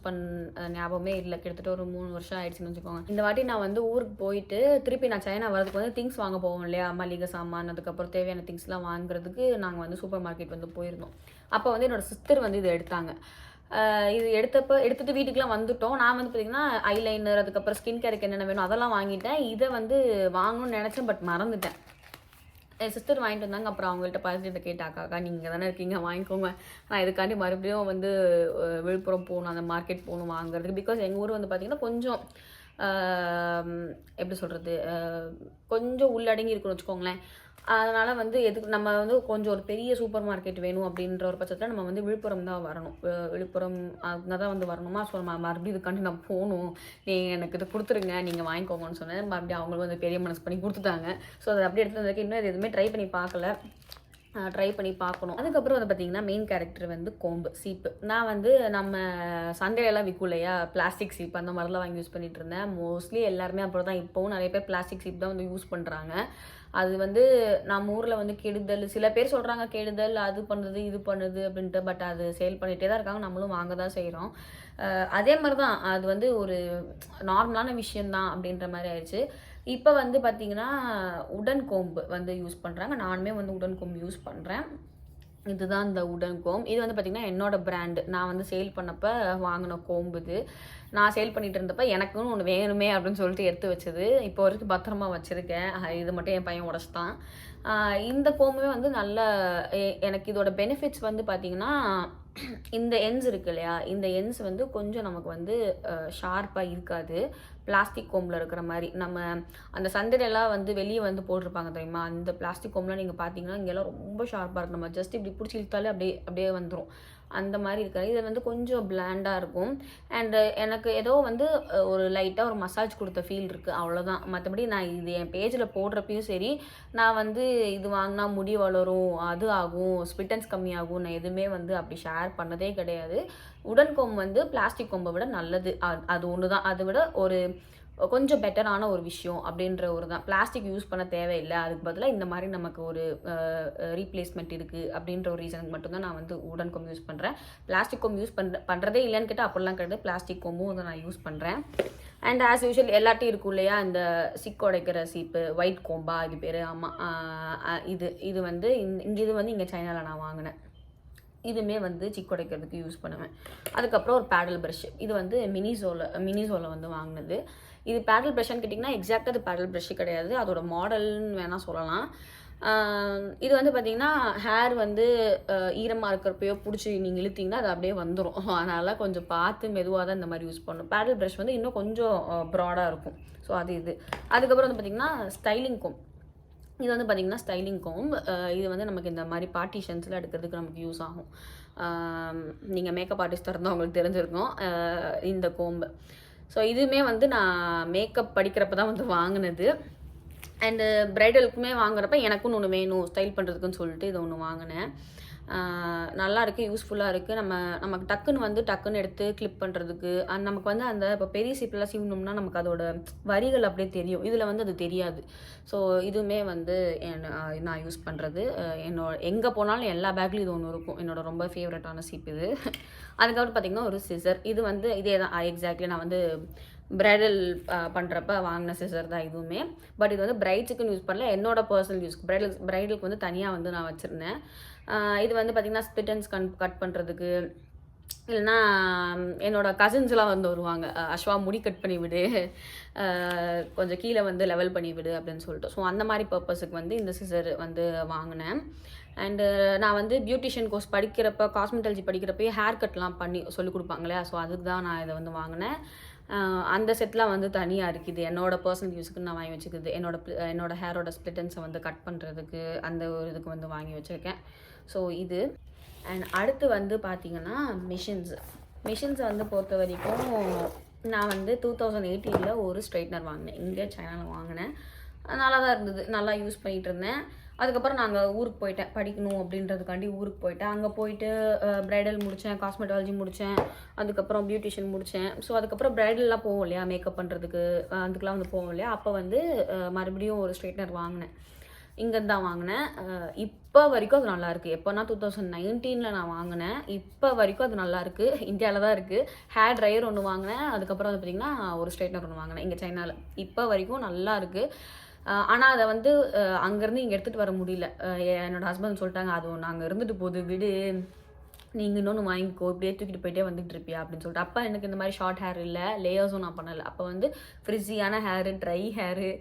ஞாபகமே இல்லை. கிட்டத்தட்ட ஒரு 3 வருஷம் ஆயிடுச்சுன்னு வச்சுக்கோங்க. இந்த வாட்டி நான் வந்து ஊருக்கு போயிட்டு திருப்பி நான் சைனா வரதுக்கு வந்து திங்ஸ் வாங்க போவோம் இல்லையா, மளிகை சாமான், அதுக்கப்புறம் தேவையான திங்ஸ்லாம் வாங்குறதுக்கு நாங்கள் வந்து சூப்பர் மார்க்கெட் வந்து போயிருந்தோம். அப்போ வந்து என்னோடய சிஸ்டர் வந்து இதை எடுத்தாங்க. இது எடுத்துகிட்டு வீட்டுக்குலாம் வந்துட்டோம். நான் வந்து பார்த்திங்கன்னா ஐலைனர், அதுக்கப்புறம் ஸ்கின் கேருக்கு என்னென்ன வேணும் அதெல்லாம் வாங்கிட்டேன். இதை வந்து வாங்கணும்னு நினச்சேன், பட் மறந்துட்டேன். என் சிஸ்டர் வாங்கிட்டு வந்தாங்க. அப்புறம் அவங்கள்ட்ட பார்த்துட்டு இதை கேட்டாக்கா நீங்கள் தானே இருக்கீங்க வாங்கிக்கோங்க, நான் இதுக்காண்டி மறுபடியும் வந்து விழுப்புரம் போகணும், அந்த மார்க்கெட் போகணும் வாங்குறதுக்கு. பிகாஸ் எங்கள் ஊர் வந்து பார்த்திங்கன்னா கொஞ்சம் எப்படி சொல்கிறது, கொஞ்சம் உள்ளடங்கி இருக்குன்னு வச்சுக்கோங்களேன். அதனால் வந்து எதுக்கு நம்ம வந்து கொஞ்சம் ஒரு பெரிய சூப்பர் மார்க்கெட் வேணும் அப்படின்ற ஒரு பட்சத்தில் நம்ம வந்து விழுப்புரம் தான் வரணும். விழுப்புரம் அங்கே தான் வந்து வரணுமா. ஸோ நம்ம மறுபடியும் இதுக்காண்டி நான் போகணும், நீங்கள் எனக்கு இதை கொடுத்துருங்க, நீங்கள் வாங்கிக்கோங்கன்னு சொன்னேன். மறுபடியும் அவங்களும் வந்து பெரிய மனசு பண்ணி கொடுத்துட்டாங்க. ஸோ அதை அப்படியே எடுத்து வந்திருக்கு. இன்னும் இது எதுவுமே ட்ரை பண்ணி பார்க்கணும். அதுக்கப்புறம் வந்து பார்த்திங்கன்னா மெயின் கேரக்டர் வந்து சீப்பு. நான் வந்து நம்ம சந்தையெல்லாம் விற்கும் இல்லையா பிளாஸ்டிக் சீப், அந்த மாதிரிலாம் வாங்கி யூஸ் பண்ணிகிட்டு இருந்தேன். மோஸ்ட்லி எல்லாருமே அப்புறம் தான் இப்போவும் நிறைய பேர் பிளாஸ்டிக் சீப் தான் வந்து யூஸ் பண்ணுறாங்க. அது வந்து நம்ம ஊரில் வந்து கெடுதல், சில பேர் சொல்கிறாங்க கெடுதல், அது பண்ணுது இது பண்ணுது அப்படின்ட்டு. பட் அது சேல் பண்ணிகிட்டே தான் இருக்காங்க, நம்மளும் வாங்க தான் செய்கிறோம். அதே மாதிரி தான் அது வந்து ஒரு நார்மலான விஷயந்தான் அப்படின்ற மாதிரி ஆயிடுச்சு. இப்போ வந்து பார்த்திங்கன்னா உடன் கோம்பு வந்து யூஸ் பண்ணுறாங்க. நானுமே வந்து உடன் கோம்பு யூஸ் பண்ணுறேன். இதுதான் இந்த உடன் கோம்பு. இது வந்து பார்த்திங்கன்னா என்னோடய பிராண்டு. நான் வந்து சேல் பண்ணப்போ வாங்கின கோம்பு இது. நான் சேல் பண்ணிகிட்டு இருந்தப்போ எனக்குன்னு ஒன்று வேணுமே அப்படின்னு சொல்லிட்டு எடுத்து வச்சது. இப்போ வரைக்கும் பத்திரமா வச்சுருக்கேன். இது மட்டும் என் பையன் உடச்சிட்டான். இந்த கோம்புமே வந்து நல்ல எனக்கு இதோட பெனிஃபிட்ஸ் வந்து பார்த்திங்கன்னா இந்த எண்ட்ஸ் இருக்கு இல்லையா, இந்த எண்ட்ஸ் வந்து கொஞ்சம் நமக்கு வந்து ஷார்ப்பாக இருக்காது. பிளாஸ்டிக் கோம்பில் இருக்கிற மாதிரி நம்ம அந்த சந்தையிலலாம் வந்து வெளியே வந்து போட்டிருப்பாங்க தெரியுமா, அந்த பிளாஸ்டிக் கோம்பெலாம் நீங்கள் பார்த்தீங்கன்னா இங்கெல்லாம் ரொம்ப ஷார்ப்பாக இருக்கும். நம்ம ஜஸ்ட் இப்படி பிடிச்சி இழுத்தாலே அப்படியே வந்துடும். அந்த மாதிரி இருக்காது. இது வந்து கொஞ்சம் பிளாண்டாக இருக்கும். அண்டு எனக்கு ஏதோ வந்து ஒரு லைட்டாக ஒரு மசாஜ் கொடுத்த ஃபீல் இருக்குது, அவ்வளோதான். மற்றபடி நான் இது என் பேஜில் போடுறப்பையும் சரி, நான் வந்து இது வாங்கினா முடி வளரும், அது ஆகும், ஸ்பிட்டன்ஸ் கம்மியாகும், நான் எதுவுமே வந்து அப்படி ஷேர் பண்ணதே கிடையாது. உடன் கோம்பு வந்து பிளாஸ்டிக் கோம்பை விட நல்லது. அது ஒன்று தான். அதை விட ஒரு கொஞ்சம் பெட்டரான ஒரு விஷயம் அப்படின்ற ஒரு தான். பிளாஸ்டிக் யூஸ் பண்ண தேவையில்லை, அதுக்கு பதிலாக இந்த மாதிரி நமக்கு ஒரு ரீப்ளேஸ்மெண்ட் இருக்குது அப்படின்ற ஒரு ரீசனுக்கு மட்டும்தான் நான் வந்து உடன் கோம்பு யூஸ் பண்ணுறேன். பிளாஸ்டிக் கோம்பு யூஸ் பண்ணுறதே இல்லைன்னு கேட்டால் அப்படிலாம் கிடையாது. பிளாஸ்டிக் கோம்பும் வந்து நான் யூஸ் பண்ணுறேன். அண்ட் ஆஸ் யூஷுவல் எல்லாட்டையும் இருக்கும் இல்லையா, இந்த சிக்கு உடைக்கிற சீப்பு, ஒயிட் கோம்பா இது பேர். ஆமாம், இது வந்து இது வந்து இங்கே சைனாவில் நான் வாங்கினேன். இதுவுமே வந்து சிக்கு உடைக்கிறதுக்கு யூஸ் பண்ணுவேன். அதுக்கப்புறம் ஒரு பேடல் ப்ரஷ். இது வந்து மினிசோவில் வந்து வாங்கினது. இது பேடல் ப்ரஷ்ன்னு கேட்டிங்கன்னா எக்ஸாக்டாக அது பேடல் ப்ரஷ்ஷு கிடையாது, அதோட மாடல்னு வேணால் சொல்லலாம். இது வந்து பார்த்திங்கன்னா ஹேர் வந்து ஈரமாக இருக்கிறப்பையோ பிடிச்சி நீங்கள் இழுத்திங்கன்னா அது அப்படியே வந்துடும். அதனால் கொஞ்சம் பார்த்து மெதுவாக தான் இந்த மாதிரி யூஸ் பண்ணணும். பேடல் ப்ரஷ் வந்து இன்னும் கொஞ்சம் ப்ராடாக இருக்கும். ஸோ அது இது. அதுக்கப்புறம் வந்து பார்த்திங்கன்னா ஸ்டைலிங் கோம். இது வந்து பார்த்திங்கன்னா ஸ்டைலிங் கோம். இது வந்து நமக்கு இந்த மாதிரி பார்ட்டிஷன்ஸில் எடுக்கிறதுக்கு நமக்கு யூஸ் ஆகும். நீங்கள் மேக்கப் ஆர்டிஸ்டாக இருந்தால் உங்களுக்கு தெரிஞ்சிருக்கும் இந்த கோம்பு. ஸோ இதுவுமே வந்து நான் மேக்கப் படிக்கிறப்ப தான் வந்து வாங்கினது. அண்டு ப்ரைடலுக்குமே வாங்குறப்ப எனக்குன்னு ஒன்று வேணும் ஸ்டைல் பண்ணுறதுக்குன்னு சொல்லிட்டு இது ஒன்று வாங்கினேன். நல்லா இருக்குது, யூஸ்ஃபுல்லாக இருக்குது. நமக்கு டக்குன்னு எடுத்து கிளிப் பண்ணுறதுக்கு நமக்கு வந்து அந்த இப்போ பெரிய சீப்பெல்லாம் சீவணும்னா நமக்கு அதோட வரிகள் அப்படியே தெரியும். இதில் வந்து அது தெரியாது. ஸோ இதுவுமே வந்து நான் யூஸ் பண்ணுறது. எங்கே போனாலும் எல்லா பேக்லேயும் இது ஒன்று இருக்கும். என்னோடய ரொம்ப ஃபேவரட்டான சீப் இது. அதுக்கப்புறம் பார்த்திங்கன்னா ஒரு சிசர். இது வந்து இதே தான் எக்ஸாக்ட்லி நான் வந்து ப்ரைடல் பண்ணுறப்ப வாங்கின சிசர் தான் இதுவுமே. பட் இது வந்து பிரைட்ஸுக்குன்னு யூஸ் பண்ணல, என்னோடய பர்சனல் யூஸ். ப்ரைடலுக்கு வந்து தனியாக வந்து நான் வச்சுருந்தேன். இது வந்து பார்த்திங்கன்னா ஸ்பிட் அண்ட்ஸ் கட் பண்ணுறதுக்கு, இல்லைன்னா என்னோடய கசின்ஸ்லாம் வந்து வருவாங்க, அஸ்வா முடி கட் பண்ணி விடு, கொஞ்சம் கீழே வந்து லெவல் பண்ணி விடு அப்படின்னு சொல்லிட்டு. ஸோ அந்த மாதிரி பர்பஸுக்கு வந்து இந்த சிசர் வந்து வாங்கினேன். அண்டு நான் வந்து பியூட்டிஷியன் கோர்ஸ் படிக்கிறப்ப, காஸ்மெட்டாலஜி படிக்கிறப்பயே ஹேர் கட்லாம் பண்ணி சொல்லிக் கொடுப்பாங்க இல்லையா, ஸோ அதுக்கு தான் நான் இதை வந்து வாங்கினேன். அந்த செட்லாம் வந்து தனியாக இருக்குது. என்னோடய பர்சனல் யூஸுக்கு நான் வாங்கி வச்சுக்குது. என்னோடய ஹேரோட ஸ்ப்ளிட்டன்ஸை வந்து கட் பண்ணுறதுக்கு அந்த ஒரு இதுக்கு வந்து வாங்கி வச்சுருக்கேன். ஸோ இது. அண்ட் அடுத்து வந்து பார்த்திங்கன்னா மிஷின்ஸை வந்து பொறுத்த வரைக்கும் நான் வந்து 2018 ஒரு ஸ்ட்ரைட்னர் வாங்கினேன். இங்கே சைனாவில் வாங்கினேன். நல்லா தான் இருந்தது, நல்லா யூஸ் பண்ணிகிட்டு இருந்தேன். அதுக்கப்புறம் நாங்கள் ஊருக்கு போயிட்டேன், படிக்கணும் அப்படின்றதுக்காண்டி ஊருக்கு போயிட்டேன். அங்கே போயிட்டு ப்ரைடல் முடித்தேன், காஸ்மெட்டாலஜி முடித்தேன், அதுக்கப்புறம் பியூட்டிஷியன் முடித்தேன். ஸோ அதுக்கப்புறம் ப்ரைடல்லாம் போவோம் இல்லையா, மேக்கப் பண்ணுறதுக்கு, அதுக்கெலாம் வந்து போவோம் இல்லையா. அப்போ வந்து மறுபடியும் ஒரு ஸ்ட்ரைட்னர் வாங்கினேன். இங்கேருந்து தான் வாங்கினேன். இப்போ வரைக்கும் அது நல்லாயிருக்கு. எப்போனா 2019 நான் வாங்கினேன். இப்போ வரைக்கும் அது நல்லாயிருக்கு. இந்தியாவில் தான் இருக்குது. ஹேர் ட்ரையர் ஒன்று வாங்கினேன். அதுக்கப்புறம் வந்து பார்த்திங்கன்னா ஒரு ஸ்ட்ரைட்னர் ஒன்று வாங்கினேன் இங்கே சைனாவில். இப்போ வரைக்கும் நல்லா இருக்குது. ஆனால் அதை வந்து அங்கேருந்து இங்கே எடுத்துகிட்டு வர முடியல. என்னோடய ஹஸ்பண்ட் சொல்லிட்டாங்க, அது நாங்கள் இருந்துட்டு போகுது விடு, நீங்கள் இன்னொன்று வாங்கிக்கோ, இப்படியே தூக்கிட்டு போயிட்டே வந்துட்டு இருப்பியா அப்படின்னு சொல்லிட்டு. அப்போ எனக்கு இந்த மாதிரி ஷார்ட் ஹேர் இல்லை, லேயர்ஸும் நான் பண்ணலை. அப்போ வந்து ஃப்ரிஸியான ஹேரு, ட்ரை ஹேரு,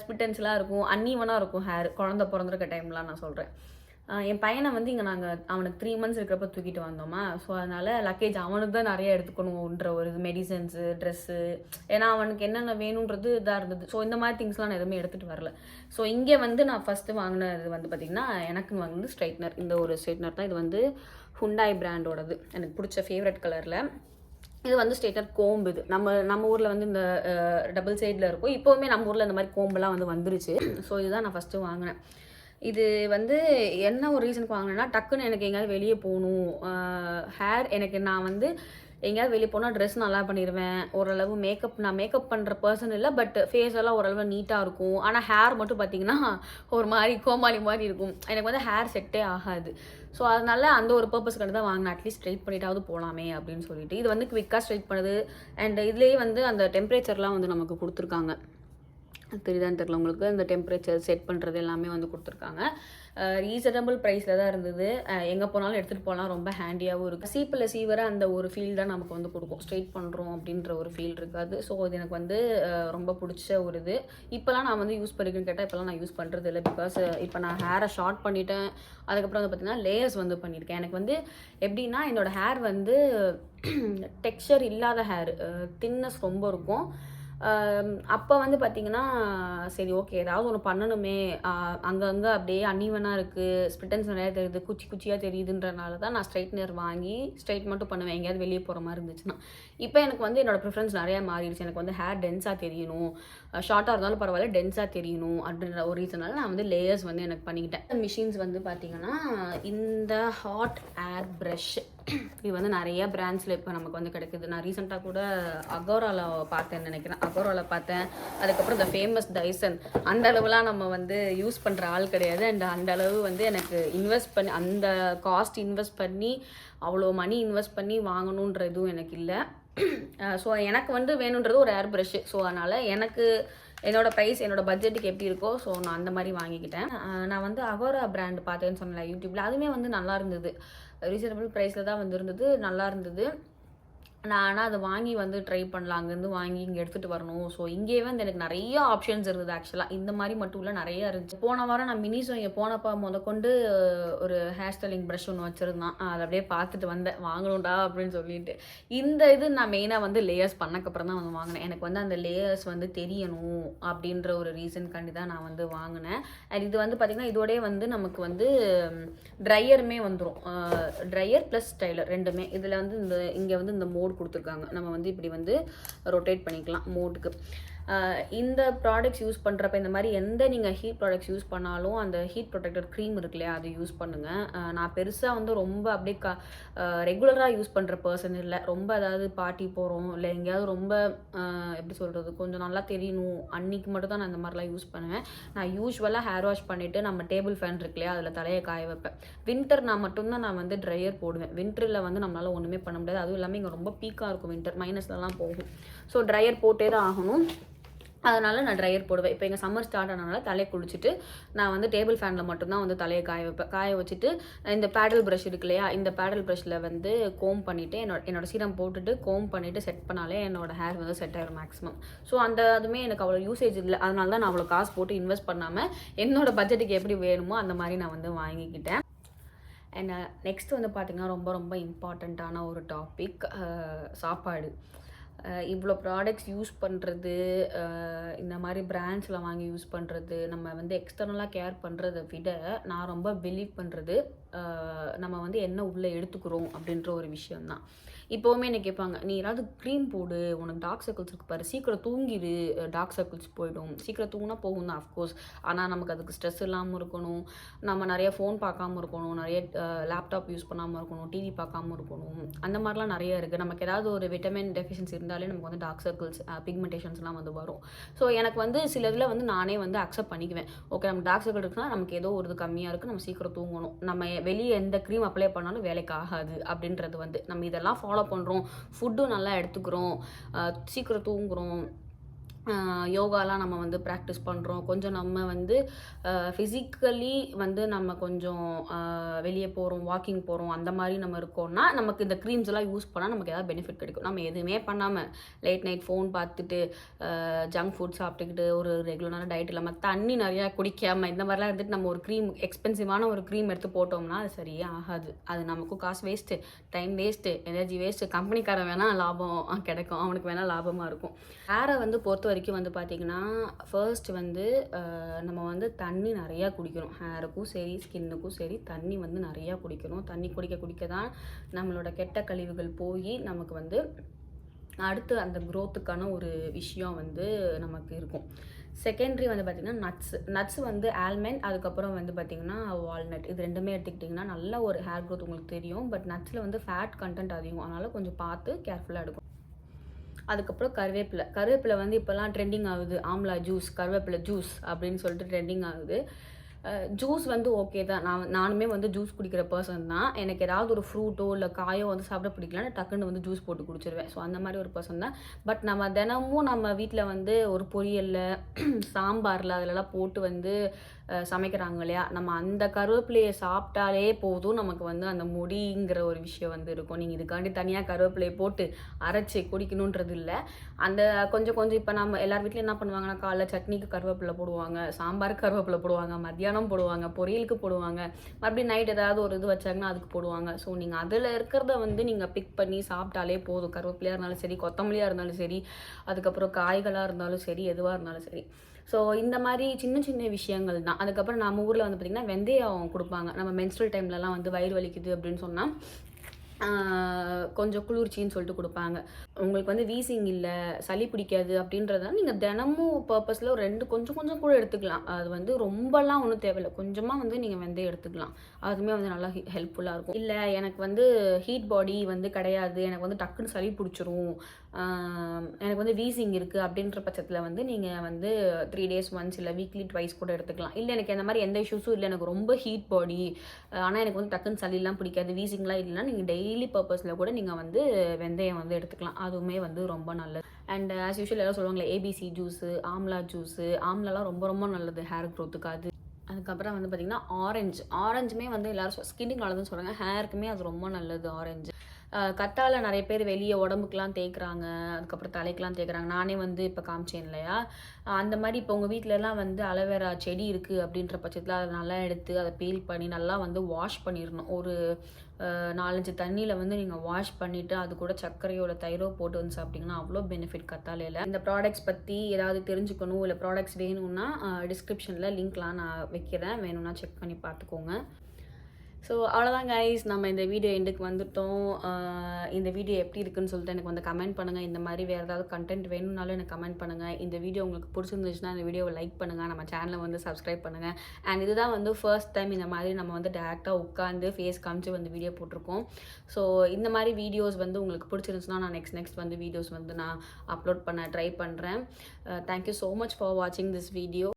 ஸ்பிட்டன்ஸ்லாம் இருக்கும், அன்னீவனாக இருக்கும் ஹேர். குழந்த பிறந்திருக்க டைம்லாம் நான் சொல்கிறேன். என் பையனை வந்து இங்கே அவனுக்கு 3 months இருக்கிறப்ப தூக்கிட்டு வந்தோமா. ஸோ அதனால் லக்கேஜ் அவனுக்கு தான் நிறைய எடுத்துக்கணுன்ற ஒரு மெடிசன்ஸு, ட்ரெஸ்ஸு, ஏன்னா அவனுக்கு என்னென்ன வேணுன்றது இதாக இருந்தது. ஸோ இந்த மாதிரி திங்ஸ்லாம் நான் எதுவுமே எடுத்துகிட்டு வரல. ஸோ இங்கே வந்து நான் ஃபஸ்ட்டு வாங்கினது வந்து பார்த்திங்கன்னா எனக்கு வந்து ஸ்ட்ரைட்னர். இந்த ஒரு ஸ்ட்ரைட்னர் தான். இது வந்து ஹுண்டாய் பிராண்டோடது, எனக்கு பிடிச்ச ஃபேவரட் கலரில். இது வந்து ஸ்ட்ரைட்னர் கோம்பு. இது நம்ம ஊரில் வந்து இந்த டபுள் சைடில் இருக்கும். இப்போவுமே நம்ம ஊரில் இந்த மாதிரி கோம்பெல்லாம் வந்து வந்துருச்சு. ஸோ இதுதான் நான் ஃபஸ்ட்டு வாங்கினேன். இது வந்து என்ன ஒரு ரீசனுக்கு வாங்கினேன்னா, டக்குன்னு எனக்கு எங்கேயாவது வெளியே போகணும், ஹேர் எனக்கு நான் வந்து எங்கேயாவது வெளியே போனால் ட்ரெஸ் நல்லா பண்ணிடுவேன். ஓரளவு நான் மேக்கப் பண்ணுற பர்சன் இல்லை, பட் ஃபேஸ் எல்லாம் ஓரளவு நீட்டாக இருக்கும். ஆனால் ஹேர் மட்டும் பார்த்திங்கன்னா ஒரு மாதிரி கோமாளி மாதிரி இருக்கும். எனக்கு வந்து ஹேர் செட்டே ஆகாது. ஸோ அதனால அந்த ஒரு பர்பஸ்க்காண்டி தான் வாங்கினேன். அட்லீஸ்ட் ஸ்ட்ரைட் பண்ணிட்டாவது போகலாமே அப்படின்னு சொல்லிட்டு. இது வந்து குவிக்காக ஸ்ட்ரைட் பண்ணுது. அண்ட் இதுலேயே வந்து அந்த டெம்பரேச்சர்லாம் வந்து நமக்கு கொடுத்துருக்காங்க. தெரியுதான்னு தெரியல உங்களுக்கு. இந்த டெம்பரேச்சர் செட் பண்ணுறது எல்லாமே வந்து கொடுத்துருக்காங்க. ரீசனபிள் ப்ரைஸில் தான் இருந்தது. எங்கே போனாலும் எடுத்துகிட்டு போகலாம், ரொம்ப ஹேண்டியாகவும் இருக்குது. சீப்பில் சீவர அந்த ஒரு ஃபீல் தான் நமக்கு வந்து கொடுக்கும். ஸ்ட்ரெயிட் பண்ணுறோம் அப்படின்ற ஒரு ஃபீல் இருக்காது. ஸோ இது எனக்கு வந்து ரொம்ப பிடிச்ச ஒரு இது. இப்போலாம் நான் வந்து யூஸ் பண்ணிக்கணும்னு கேட்டால் இப்போலாம் நான் யூஸ் பண்ணுறது இல்லை. பிகாஸ் இப்போ நான் ஹேரை ஷார்ட் பண்ணிட்டேன். அதுக்கப்புறம் வந்து பார்த்திங்கன்னா லேயர்ஸ் வந்து பண்ணியிருக்கேன். எனக்கு வந்து எப்படின்னா, என்னோடய ஹேர் வந்து டெக்ஸ்சர் இல்லாத ஹேர், தின்னஸ் ரொம்ப இருக்கும். அப்போ வந்து பார்த்திங்கன்னா, சரி ஓகே ஏதாவது ஒன்று பண்ணணுமே, அங்கங்கே அப்படியே அன்ஈவனாக இருக்குது, ஸ்பிட்டன்ஸ் நிறையா தெரியுது, குச்சியாக தெரியுதுன்றனால தான் நான் ஸ்ட்ரைட்னர் வாங்கி ஸ்ட்ரைட் மட்டும் பண்ணுவேன் எங்கேயாவது வெளியே போகிற மாதிரி இருந்துச்சுன்னா. இப்போ எனக்கு வந்து என்னோடய ப்ரிஃபரன்ஸ் நிறையா மாறிடுச்சு. எனக்கு வந்து ஹேர் டென்ஸாக தெரியணும், ஷார்ட்டாக இருந்தாலும் பரவாயில்ல, டென்ஸாக தெரியணும் அப்படின்ற ஒரு ரீசனால நான் வந்து லேயர்ஸ் வந்து எனக்கு பண்ணிக்கிட்டேன். மிஷின்ஸ் வந்து பார்த்திங்கன்னா, இந்த ஹாட் ஏர் ப்ரஷ், இது வந்து நிறைய பிராண்ட்ஸில் இப்போ நமக்கு வந்து கிடைக்குது. நான் ரீசெண்டாக கூட அகோராவில் பார்த்தேன்னு நினைக்கிறேன். அகோராவில் பார்த்தேன். அதுக்கப்புறம் இந்த ஃபேமஸ் டைசன். அந்த அளவுலாம் நம்ம வந்து யூஸ் பண்ணுற ஆள் கிடையாது. அண்ட் அந்த அளவு வந்து எனக்கு இன்வெஸ்ட் பண்ணி, அந்த காஸ்ட் இன்வெஸ்ட் பண்ணி, அவ்வளோ மணி இன்வெஸ்ட் பண்ணி வாங்கணுன்ற இதுவும் எனக்கு இல்லை. ஸோ எனக்கு வந்து வேணுன்றது ஒரு ஏர் ப்ரஷ்ஷு. ஸோ அதனால் எனக்கு என்னோடய ப்ரைஸ் என்னோடய பட்ஜெட்டுக்கு எப்படி இருக்கோ, ஸோ நான் அந்த மாதிரி வாங்கிக்கிட்டேன். நான் வந்து அகோரா பிராண்ட் பார்த்தேன்னு சொன்னேன் யூடியூப்பில். அதுவுமே வந்து நல்லா இருந்தது. ரீசனபிள் ப்ரைஸில் தான் வந்து இருந்தது, நல்லா இருந்தது. நான் ஆனால் அதை வாங்கி வந்து ட்ரை பண்ணலாம், அங்கேருந்து வாங்கி இங்கே எடுத்துகிட்டு வரணும். ஸோ இங்கேயே வந்து எனக்கு நிறைய ஆப்ஷன்ஸ் இருந்தது ஆக்சுவலாக. இந்த மாதிரி மட்டும் இல்லை, நிறையா இருந்துச்சு. போன வாரம் நான் மினிஸோ இங்கே போனப்போ முதற்கொண்டு ஒரு ஹேர் ஸ்டைலிங் ப்ரஷ் ஒன்று வச்சுருந்தான். அதை அப்படியே பார்த்துட்டு வந்தேன், வாங்கணும்டா அப்படின்னு சொல்லிட்டு. இந்த இது நான் மெயினாக வந்து லேயர்ஸ் பண்ணக்கப்புறம் தான் வந்து வாங்கினேன். எனக்கு வந்து அந்த லேயர்ஸ் வந்து தெரியணும் அப்படின்ற ஒரு ரீசன்காண்டி தான் நான் வந்து வாங்கினேன். அண்ட் இது வந்து பார்த்திங்கன்னா இதோடய வந்து நமக்கு வந்து ட்ரையருமே வந்துடும். ட்ரையர் ப்ளஸ் ஸ்டைலர் ரெண்டுமே. இதில் வந்து இங்கே வந்து இந்த மோட் கொடுத்துருக்காங்க. நம்ம வந்து இப்படி வந்து ரொட்டேட் பண்ணிக்கலாம் மோடுக்கு. இந்த ப்ராடக்ட்ஸ் யூஸ் பண்ணுறப்ப இந்த மாதிரி எந்த நீங்கள் ஹீட் ப்ராடக்ட்ஸ் யூஸ் பண்ணாலும் அந்த ஹீட் ப்ரொடெக்டர் க்ரீம் இருக்கு இல்லையா, அதை யூஸ் பண்ணுங்கள். நான் பெருசாக வந்து ரொம்ப அப்படியே ரெகுலராக யூஸ் பண்ணுற பர்சன் இல்லை. ரொம்ப அதாவது பார்ட்டி போகிறோம் இல்லை எங்கேயாவது ரொம்ப எப்படி சொல்கிறது, கொஞ்சம் நல்லா தெரியணும் அன்றைக்கி மட்டும் தான் நான் இந்த மாதிரிலாம் யூஸ் பண்ணுவேன். நான் யூஸ்வலாக ஹேர் வாஷ் பண்ணிவிட்டு நம்ம டேபிள் ஃபேன் இருக்கு இல்லையா, அதில் தலையை காய வைப்பேன். வின்டர் நான் மட்டும்தான் நான் வந்து ட்ரையர் போடுவேன். வின்டரில் வந்து நம்மளால் ஒன்றுமே பண்ண முடியாது. அதுவும் இல்லாமல் இங்கே ரொம்ப பீக்காக இருக்கும், வின்டர் மைனஸ்லலாம் போகும். ஸோ ட்ரையர் போட்டே தான் ஆகணும். அதனால் நான் ட்ரையர் போடுவேன். இப்போ எங்கள் சம்மர் ஸ்டார்ட் ஆனதுனால தலையை குளிச்சுட்டு நான் வந்து டேபிள் ஃபேனில் மட்டும்தான் வந்து தலையை காய வைப்பேன். காய வச்சுட்டு இந்த பேடல் ப்ரஷ் இருக்கு இல்லையா, இந்த பேடல் ப்ரஷில் வந்து கோம் பண்ணிவிட்டு என்னோட சீரம் போட்டுட்டு கோம் பண்ணிவிட்டு செட் பண்ணாலே என்னோடய ஹேர் வந்து செட் ஆகிடும் மேக்ஸிமம். ஸோ அதுவுமே எனக்கு அவ்வளோ யூசேஜ் இல்லை. அதனால தான் நான் அவ்வளோ காசு போட்டு இன்வெஸ்ட் பண்ணாமல் என்னோடய பட்ஜெட்டுக்கு எப்படி வேணுமோ அந்த மாதிரி நான் வந்து வாங்கிக்கிட்டேன். அண்ட் நெக்ஸ்ட் வந்து பார்த்திங்கன்னா ரொம்ப ரொம்ப இம்பார்ட்டண்ட்டான ஒரு டாபிக், சாப்பாடு. இவ்வளோ ப்ராடக்ட்ஸ் யூஸ் பண்ணுறது, இந்த மாதிரி பிராண்ட்ஸில் வாங்கி யூஸ் பண்ணுறது, நம்ம வந்து எக்ஸ்டர்னலாக கேர் பண்ணுறதை விட நான் ரொம்ப பிலீவ் பண்ணுறது நம்ம வந்து என்ன உள்ளே எடுத்துக்கிறோம் அப்படின்ற ஒரு விஷயந்தான். இப்போவுமே என்ன கேட்பாங்க, நீ ஏதாவது க்ரீம் போடு, உனக்கு டார்க் சர்க்கிள்ஸ் இருக்கு பாரு, சீக்கிரம் தூங்கிடு, டார்க் சர்க்கிள்ஸ் போயிடும். சீக்கிரம் தூங்கினா போகும் தான் அஃப்கோர்ஸ். ஆனால் நமக்கு அதுக்கு ஸ்ட்ரெஸ் இல்லாமல் இருக்கணும், நம்ம நிறைய ஃபோன் பார்க்காம இருக்கணும், நிறைய லேப்டாப் யூஸ் பண்ணாமல் இருக்கணும், டிவி பார்க்காம இருக்கணும், அந்த மாதிரிலாம் நிறைய இருக்குது. நமக்கு ஏதாவது ஒரு விட்டமின் டெஃபிஷியன்சி இருந்தாலே நமக்கு வந்து டார்க் சர்க்கிள்ஸ் பிக்மெண்டேஷன்ஸ்லாம் வந்து வரும். ஸோ எனக்கு வந்து சில இதில் வந்து நானே வந்து அக்செப்ட் பண்ணிக்குவேன். ஓகே, நம்ம டார்க் சர்க்கிள் இருக்குன்னா நமக்கு ஏதோ ஒரு இது கம்மியாக இருக்குது, நம்ம சீக்கிரம் தூங்கணும், நம்ம வெளியே எந்த க்ரீம் அப்ளை பண்ணாலும் வேலைக்கு ஆகாது அப்படின்றது வந்து நம்ம இதெல்லாம் ஃபாலோ பண்ணுறோம், ஃபுட்டும் நல்லா எடுத்துக்கிறோம், சீக்கிரம் தூங்குகிறோம், யோகாலாம் நம்ம வந்து ப்ராக்டிஸ் பண்ணுறோம், கொஞ்சம் நம்ம வந்து ஃபிசிக்கலி வந்து நம்ம கொஞ்சம் வெளியே போகிறோம், வாக்கிங் போகிறோம், அந்த மாதிரி நம்ம இருக்கோம்னா நமக்கு இந்த க்ரீம்ஸ் எல்லாம் யூஸ் பண்ணால் நமக்கு ஏதாவது பெனிஃபிட் கிடைக்கும். நம்ம எதுவுமே பண்ணாமல் லேட் நைட் ஃபோன் பார்த்துட்டு ஜங்க் ஃபுட் சாப்பிட்டுக்கிட்டு ஒரு ரெகுலரான டயட் இல்லாமல் தண்ணி நிறையா குடிக்காமல் இந்த மாதிரிலாம் இருந்துட்டு நம்ம ஒரு க்ரீம் எக்ஸ்பென்சிவான ஒரு க்ரீம் எடுத்து போட்டோம்னா அது சரியே ஆகாது. அது நமக்கும் காசு waste, time waste, energy waste. கம்பெனிக்காரன் வேணால் லாபம் கிடைக்கும், அவனுக்கு வேணால் லாபமாக இருக்கும். ஹேரை வந்து பொறுத்த வரைக்கும் வந்து பார்த்திங்கன்னா ஃபர்ஸ்ட் வந்து நம்ம வந்து தண்ணி நிறையா குடிக்கணும். ஹேருக்கும் சரி ஸ்கின்னுக்கும் சரி தண்ணி வந்து நிறையா குடிக்கணும். தண்ணி குடிக்க தான் நம்மளோட கெட்ட கழிவுகள் போய் நமக்கு வந்து அடுத்து அந்த க்ரோத்துக்கான ஒரு விஷயம் வந்து நமக்கு இருக்கும். செகண்டரி வந்து பார்த்திங்கன்னா நட்ஸ் வந்து ஆல்மண்ட், அதுக்கப்புறம் வந்து பார்த்திங்கன்னா வால்நட், இது ரெண்டுமே எடுத்துக்கிட்டிங்கன்னா நல்ல ஒரு ஹேர் க்ரோத் உங்களுக்கு தெரியும். பட் நட்ஸில் வந்து ஃபேட் கண்டென்ட் அதிகம், அதனால் கொஞ்சம் பார்த்து கேர்ஃபுல்லாக எடுக்கும். அதுக்கப்புறம் கருவேப்பிலை வந்து இப்போல்லாம் ட்ரெண்டிங் ஆகுது. ஆம்லா ஜூஸ், கருவேப்பிலை ஜூஸ் அப்படின்னு சொல்லிட்டு ட்ரெண்டிங் ஆகுது. ஜூஸ் வந்து ஓகே தான், நானுமே வந்து ஜூஸ் குடிக்கிற பர்சன் தான். எனக்கு ஏதாவது ஒரு ஃப்ரூட்டோ இல்லை காயோ வந்து சாப்பிட பிடிக்கலன்னா டக்குன்னு வந்து ஜூஸ் போட்டு குடிச்சிருவேன். ஸோ அந்த மாதிரி ஒரு பர்சன் தான். பட் நம்ம தினமும் நம்ம வீட்டில் வந்து ஒரு பொரியலில் சாம்பாரில் அதிலலாம் போட்டு வந்து சமைக்கிறாங்க இல்லையா, நம்ம அந்த கருவேப்பிலையை சாப்பிட்டாலே போதும் நமக்கு வந்து அந்த முடிங்கிற ஒரு விஷயம் வந்து இருக்கும். நீங்கள் இதுக்காண்டி தனியாக கருவேப்பிலையை போட்டு அரைச்சி குடிக்கணுன்றது இல்லை. அந்த கொஞ்சம் இப்போ நம்ம எல்லார் வீட்லையும் என்ன பண்ணுவாங்கன்னா, காலைல சட்னிக்கு கருவேப்பிலை போடுவாங்க, சாம்பாருக்கு கருவேப்பிலை போடுவாங்க, மத்தியானம் போடுவாங்க, பொரியலுக்கு போடுவாங்க, மறுபடியும் நைட் ஏதாவது ஒரு இது வச்சாங்கன்னா அதுக்கு போடுவாங்க. ஸோ நீங்கள் அதில் இருக்கிறத வந்து நீங்கள் பிக் பண்ணி சாப்பிட்டாலே போதும். கருவேப்பிலையாக இருந்தாலும் சரி, கொத்தமல்லியாக இருந்தாலும் சரி, அதுக்கப்புறம் காய்களாக இருந்தாலும் சரி, எதுவாக இருந்தாலும் சரி. ஸோ இந்த மாதிரி சின்ன விஷயங்கள் தான். அதுக்கப்புறம் நம்ம ஊரில் வந்து பார்த்திங்கன்னா வெந்தயம் கொடுப்பாங்க. நம்ம மென்ஸ்ட்ரல் டைம்லலாம் வந்து வயிறு வலிக்குது அப்படின்னு சொன்னால் கொஞ்சம் குளிர்ச்சின்னு சொல்லிட்டு கொடுப்பாங்க. உங்களுக்கு வந்து வீசிங் இல்லை, சளி பிடிக்காது அப்படின்றதால நீங்கள் தினமும் பர்பஸில் ஒரு கொஞ்சம் கூட எடுத்துக்கலாம். அது வந்து ரொம்பலாம் ஒன்றும் தேவையில்லை, கொஞ்சமாக வந்து நீங்கள் வெந்தயம் எடுத்துக்கலாம். அதுவுமே வந்து நல்லா ஹெல்ப்ஃபுல்லாக இருக்கும். இல்லை எனக்கு வந்து ஹீட் பாடி வந்து கிடையாது, எனக்கு வந்து டக்குன்னு சளி பிடிச்சிரும், எனக்கு வந்து வீசிங் இருக்குது அப்படின்ற பட்சத்தில் வந்து நீங்கள் வந்து 3 days ஒன்ஸ் இல்லை வீக்லி ட்வைஸ் கூட எடுத்துக்கலாம். இல்லை எனக்கு இந்த மாதிரி எந்த இஷ்யூஸும் இல்லை, எனக்கு ரொம்ப ஹீட் பாடி ஆனால் எனக்கு வந்து டக்குன்னு சளிலாம் பிடிக்காது, வீசிங்லாம் இல்லைன்னா நீங்கள் டெய்லி பர்பஸில் கூட நீங்கள் வந்து வெந்தயம் வந்து எடுத்துக்கலாம். அதுவுமே வந்து ரொம்ப நல்லது. அண்ட் ஆஸ் யூஷுவல் எல்லாம் சொல்லுவாங்களே ஏபிசி ஜூஸு, ஆம்லா ஜூஸு, ஆம்லாலாம் ரொம்ப நல்லது ஹேர் க்ரோத்துக்கு. அதுக்கப்புறம் வந்து பார்த்திங்கன்னா ஆரஞ்சுமே வந்து எல்லோரும் ஸ்கின்னுக்கு நல்லதுன்னு சொல்கிறாங்க, ஹேருக்குமே அது ரொம்ப நல்லது ஆரஞ்சு. கத்தாழை நிறைய பேர் வெளியே உடம்புக்குலாம் தேய்க்குறாங்க, அதுக்கப்புறம் தலைக்கெலாம் தேய்க்குறாங்க. நானே வந்து இப்போ காமிச்சேன் இல்லையா, அந்த மாதிரி இப்போ உங்கள் வீட்டிலலாம் வந்து அலோவேரா செடி இருக்குது அப்படின்ற பட்சத்தில் அதை நல்லா எடுத்து அதை பீல் பண்ணி நல்லா வந்து வாஷ் பண்ணிடணும். ஒரு 4-5 தண்ணியில் வந்து நீங்கள் வாஷ் பண்ணிவிட்டு அது கூட சர்க்கரையோட தயிரோ போட்டு வந்து சாப்பிட்டிங்கன்னா அவ்வளோ பெனிஃபிட் கத்தாழையில். இந்த ப்ராடக்ட்ஸ் பற்றி ஏதாவது தெரிஞ்சுக்கணும் இல்லை ப்ராடக்ட்ஸ் வேணும்னா டிஸ்கிரிப்ஷனில் லிங்க்லாம் நான் வைக்கிறேன், வேணும்னா செக் பண்ணி பார்த்துக்கோங்க. ஸோ அவ்வளோதான் கைஸ், நம்ம இந்த வீடியோ எண்டுக்கு வந்துட்டோம். இந்த வீடியோ எப்படி இருக்குன்னு சொல்லிட்டு எனக்கு வந்து கமெண்ட் பண்ணுங்கள். இந்த மாதிரி வேறு ஏதாவது கண்டென்ட் வேணும்னாலும் எனக்கு கமெண்ட் பண்ணுங்கள். இந்த வீடியோ உங்களுக்கு பிடிச்சிருந்துச்சுன்னா இந்த வீடியோவை லைக் பண்ணுங்கள், நம்ம சேனலை வந்து சப்ஸ்கிரைப் பண்ணுங்கள். அண்ட் இதுதான் வந்து ஃபர்ஸ்ட் டைம் இந்த மாதிரி நம்ம வந்து டேரெக்டாக உட்காந்து ஃபேஸ் காமிச்சு வந்து வீடியோ போட்டிருக்கோம். ஸோ இந்த மாதிரி வீடியோஸ் வந்து உங்களுக்கு பிடிச்சிருந்துச்சுன்னா நான் நெக்ஸ்ட் வந்து வீடியோஸ் வந்து நான் அப்லோட் பண்ண ட்ரை பண்ணுறேன். தேங்க்யூ ஸோ மச் ஃபார் வாட்சிங் திஸ் வீடியோ.